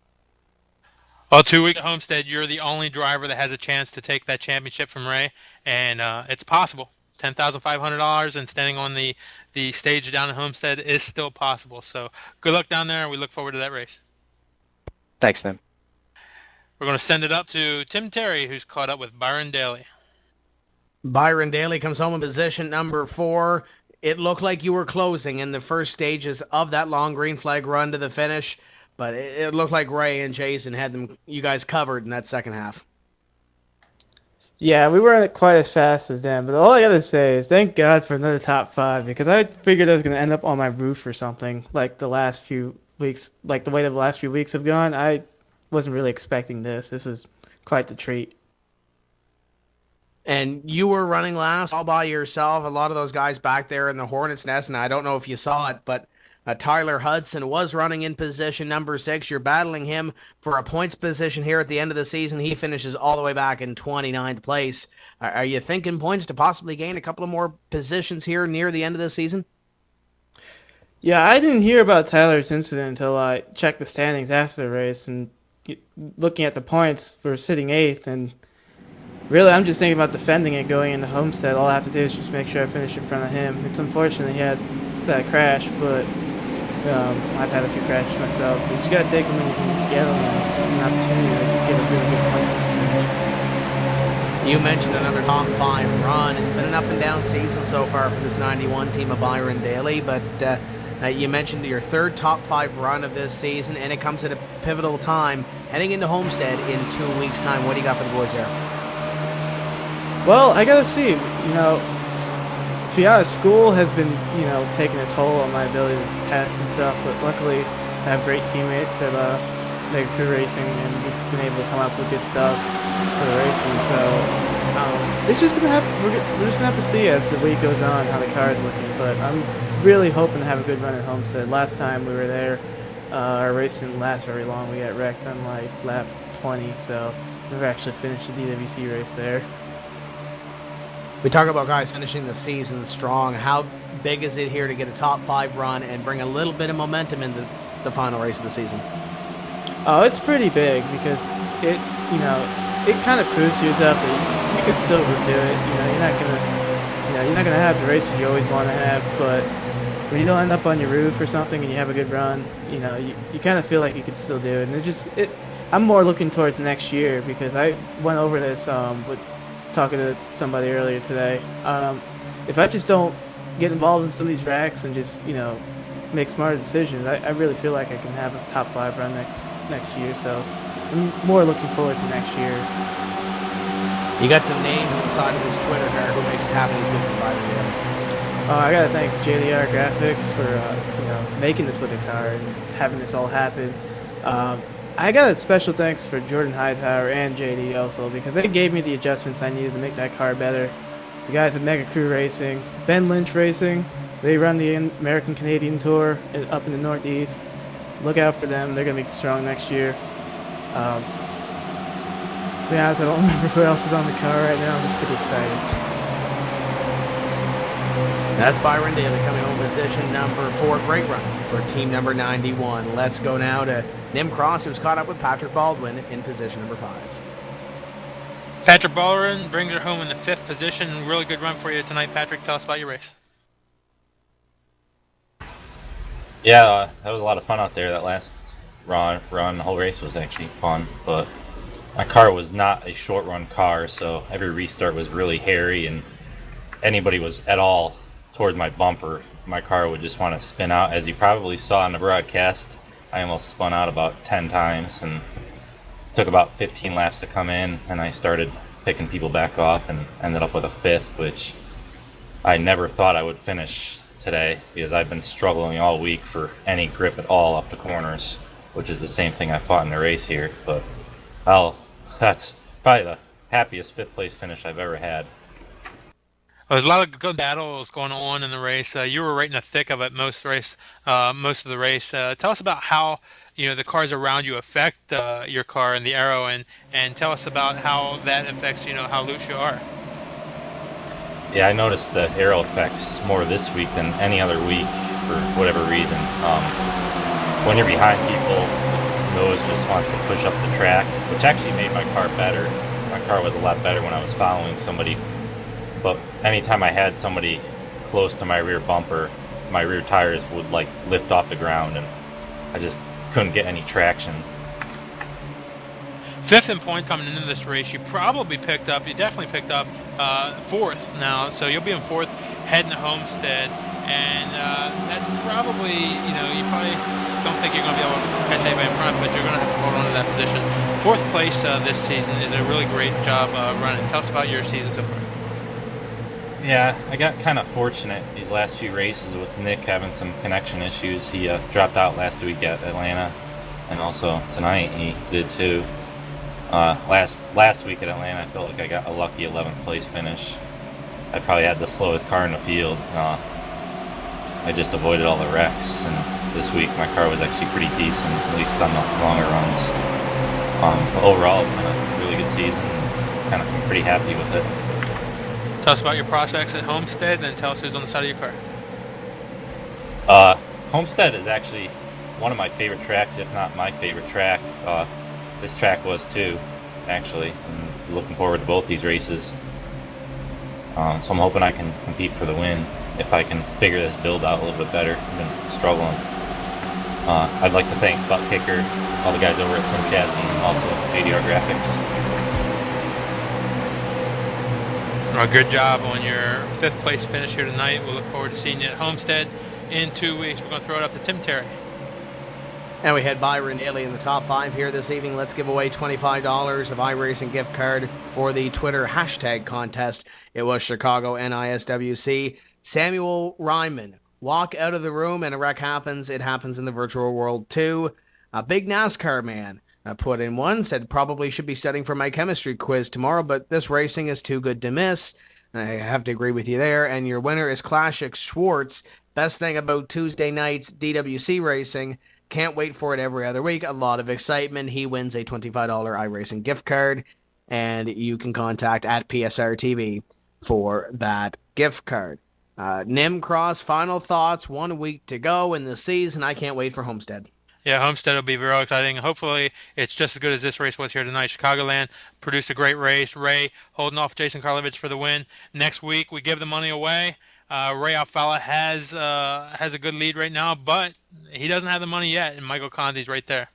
Well, 2 weeks at Homestead, you're the only driver that has a chance to take that championship from Ray, and it's possible. $10,500 and standing on the stage down at Homestead is still possible. So good luck down there, and we look forward to that race. Thanks, Tim. We're going to send it up to Tim Terry, who's caught up with Byron Daly. Byron Daly comes home in position number 4. It looked like you were closing in the first stages of that long green flag run to the finish, but it looked like Ray and Jason had you guys covered in that second half. Yeah, we weren't quite as fast as them, but all I gotta say is thank God for another top 5, because I figured I was gonna end up on my roof or something like the last few weeks, like the way the last few weeks have gone. I wasn't really expecting this. This was quite the treat. And you were running last all by yourself. A lot of those guys back there in the Hornet's Nest, and I don't know if you saw it, but Tyler Hudson was running in position number 6. You're battling him for a points position here at the end of the season. He finishes all the way back in 29th place. Are you thinking points to possibly gain a couple of more positions here near the end of the season? Yeah, I didn't hear about Tyler's incident until I checked the standings after the race, and looking at the points, we're sitting 8th, and really, I'm just thinking about defending it going into Homestead. All I have to do is just make sure I finish in front of him. It's unfortunate he had that crash, but I've had a few crashes myself, so you just got to take them when you can get them. And it's an opportunity to get a really good points finish. You mentioned another top 5 run. It's been an up and down season so far for this 91 team of Byron Daly, but you mentioned your 3rd top 5 run of this season, and it comes at a pivotal time, heading into Homestead in 2 weeks' time. What do you got for the boys there? Well, I gotta see. To be honest, school has been, taking a toll on my ability to test and stuff. But luckily, I have great teammates at Mega Crew Racing, and we've been able to come up with good stuff for the races. So it's just gonna have we're just gonna have to see as the week goes on how the car is looking. But I'm really hoping to have a good run at Homestead. Last time we were there, our race didn't last very long. We got wrecked on like lap 20, so never actually finished the DWC race there. We talk about guys finishing the season strong. How big is it here to get a top 5 run and bring a little bit of momentum into the final race of the season? Oh, it's pretty big because it kind of proves to yourself that you could still do it. You're not gonna have the races you always want to have, but when you don't end up on your roof or something and you have a good run, you kind of feel like you could still do it. And I'm more looking towards next year because I went over this with talking to somebody earlier today. If I just don't get involved in some of these racks and just make smarter decisions, I really feel like I can have a top 5 run next year. So I'm more looking forward to next year. You got some names on the side of this Twitter there who makes it happen with Byron Daly. I gotta thank JDR Graphics for making the Twitter card and having this all happen. I got a special thanks for Jordan Hightower and JD also because they gave me the adjustments I needed to make that car better. The guys at Mega Crew Racing, Ben Lynch Racing, they run the American Canadian Tour up in the Northeast. Look out for them. They're going to be strong next year. To be honest, I don't remember who else is on the car right now. I'm just pretty excited. That's Byron Daly coming home position number 4. Great run for team number 91. Let's go now to Nim Cross, who's caught up with Patrick Baldwin in position number 5. Patrick Baldwin brings her home in the 5th position. Really good run for you tonight, Patrick. Tell us about your race. Yeah, that was a lot of fun out there that last run. The whole race was actually fun, but my car was not a short run car, so every restart was really hairy, and anybody was at all toward my bumper, my car would just want to spin out. As you probably saw in the broadcast, I almost spun out about 10 times, and took about 15 laps to come in, and I started picking people back off and ended up with a 5th, which I never thought I would finish today, because I've been struggling all week for any grip at all up the corners, which is the same thing I fought in the race here. But that's probably the happiest 5th place finish I've ever had. There's a lot of good battles going on in the race. You were right in the thick of it most of the race. Tell us about how the cars around you affect your car and the aero, and tell us about how that affects how loose you are. Yeah, I noticed the aero effects more this week than any other week for whatever reason. When you're behind people, the nose just wants to push up the track, which actually made my car better. My car was a lot better when I was following somebody. But anytime I had somebody close to my rear bumper, my rear tires would lift off the ground, and I just couldn't get any traction. 5th in point coming into this race. You definitely picked up 4th now, so you'll be in 4th heading to Homestead, and that's probably, you probably don't think you're going to be able to catch anybody in front, but you're going to have to hold on to that position. 4th place this season is a really great job running. Tell us about your season so far. Yeah, I got kind of fortunate these last few races with Nick having some connection issues. He dropped out last week at Atlanta, and also tonight he did too. Last week at Atlanta, I felt like I got a lucky 11th place finish. I probably had the slowest car in the field. I just avoided all the wrecks, and this week my car was actually pretty decent, at least on the longer runs. But overall, it's been a really good season, and kind of pretty happy with it. Tell us about your prospects at Homestead, and then tell us who's on the side of your car. Homestead is actually one of my favorite tracks, if not my favorite track. This track was too, actually. I was looking forward to both these races. So I'm hoping I can compete for the win if I can figure this build out a little bit better. I've been struggling. I'd like to thank Butt Kicker, all the guys over at Sim Chassis, and also ADR Graphics. Well, good job on your 5th place finish here tonight. We'll look forward to seeing you at Homestead in 2 weeks. We're going to throw it up to Tim Terry. And we had Byron Daly in the top 5 here this evening. Let's give away $25 of iRacing gift card for the Twitter hashtag contest. It was Chicago NiSWC. Samuel Ryman, walk out of the room and a wreck happens. It happens in the virtual world too. A big NASCAR man put in one, said probably should be studying for my chemistry quiz tomorrow, but this racing is too good to miss. I have to agree with you there. And your winner is Classic Schwartz. Best thing about Tuesday night's DWC racing, can't wait for it every other week. A lot of excitement. He wins a $25 iRacing gift card, and you can contact at PSR TV for that gift card. Nimcross, final thoughts. 1 week to go in the season. I can't wait for Homestead. Yeah, Homestead will be very exciting. Hopefully, it's just as good as this race was here tonight. Chicagoland produced a great race. Ray holding off Jason Karlovich for the win. Next week, we give the money away. Ray Alfala has a good lead right now, but he doesn't have the money yet, and Michael Conti's right there.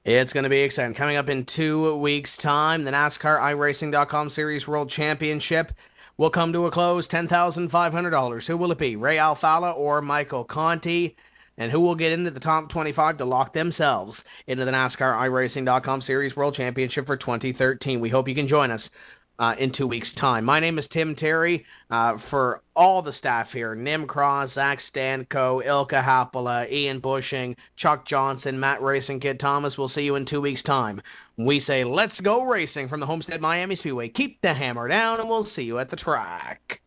It's going to be exciting. Coming up in 2 weeks' time, the NASCAR iRacing.com Series World Championship will come to a close. $10,500. Who will it be? Ray Alfala or Michael Conti? And who will get into the top 25 to lock themselves into the NASCAR iRacing.com Series World Championship for 2013? We hope you can join us in 2 weeks' time. My name is Tim Terry. For all the staff here, Nimcross, Zach Stanko, Ilka Happala, Ian Bushing, Chuck Johnson, Matt Racing Kid Thomas, we'll see you in 2 weeks' time. We say, let's go racing from the Homestead Miami Speedway. Keep the hammer down, and we'll see you at the track.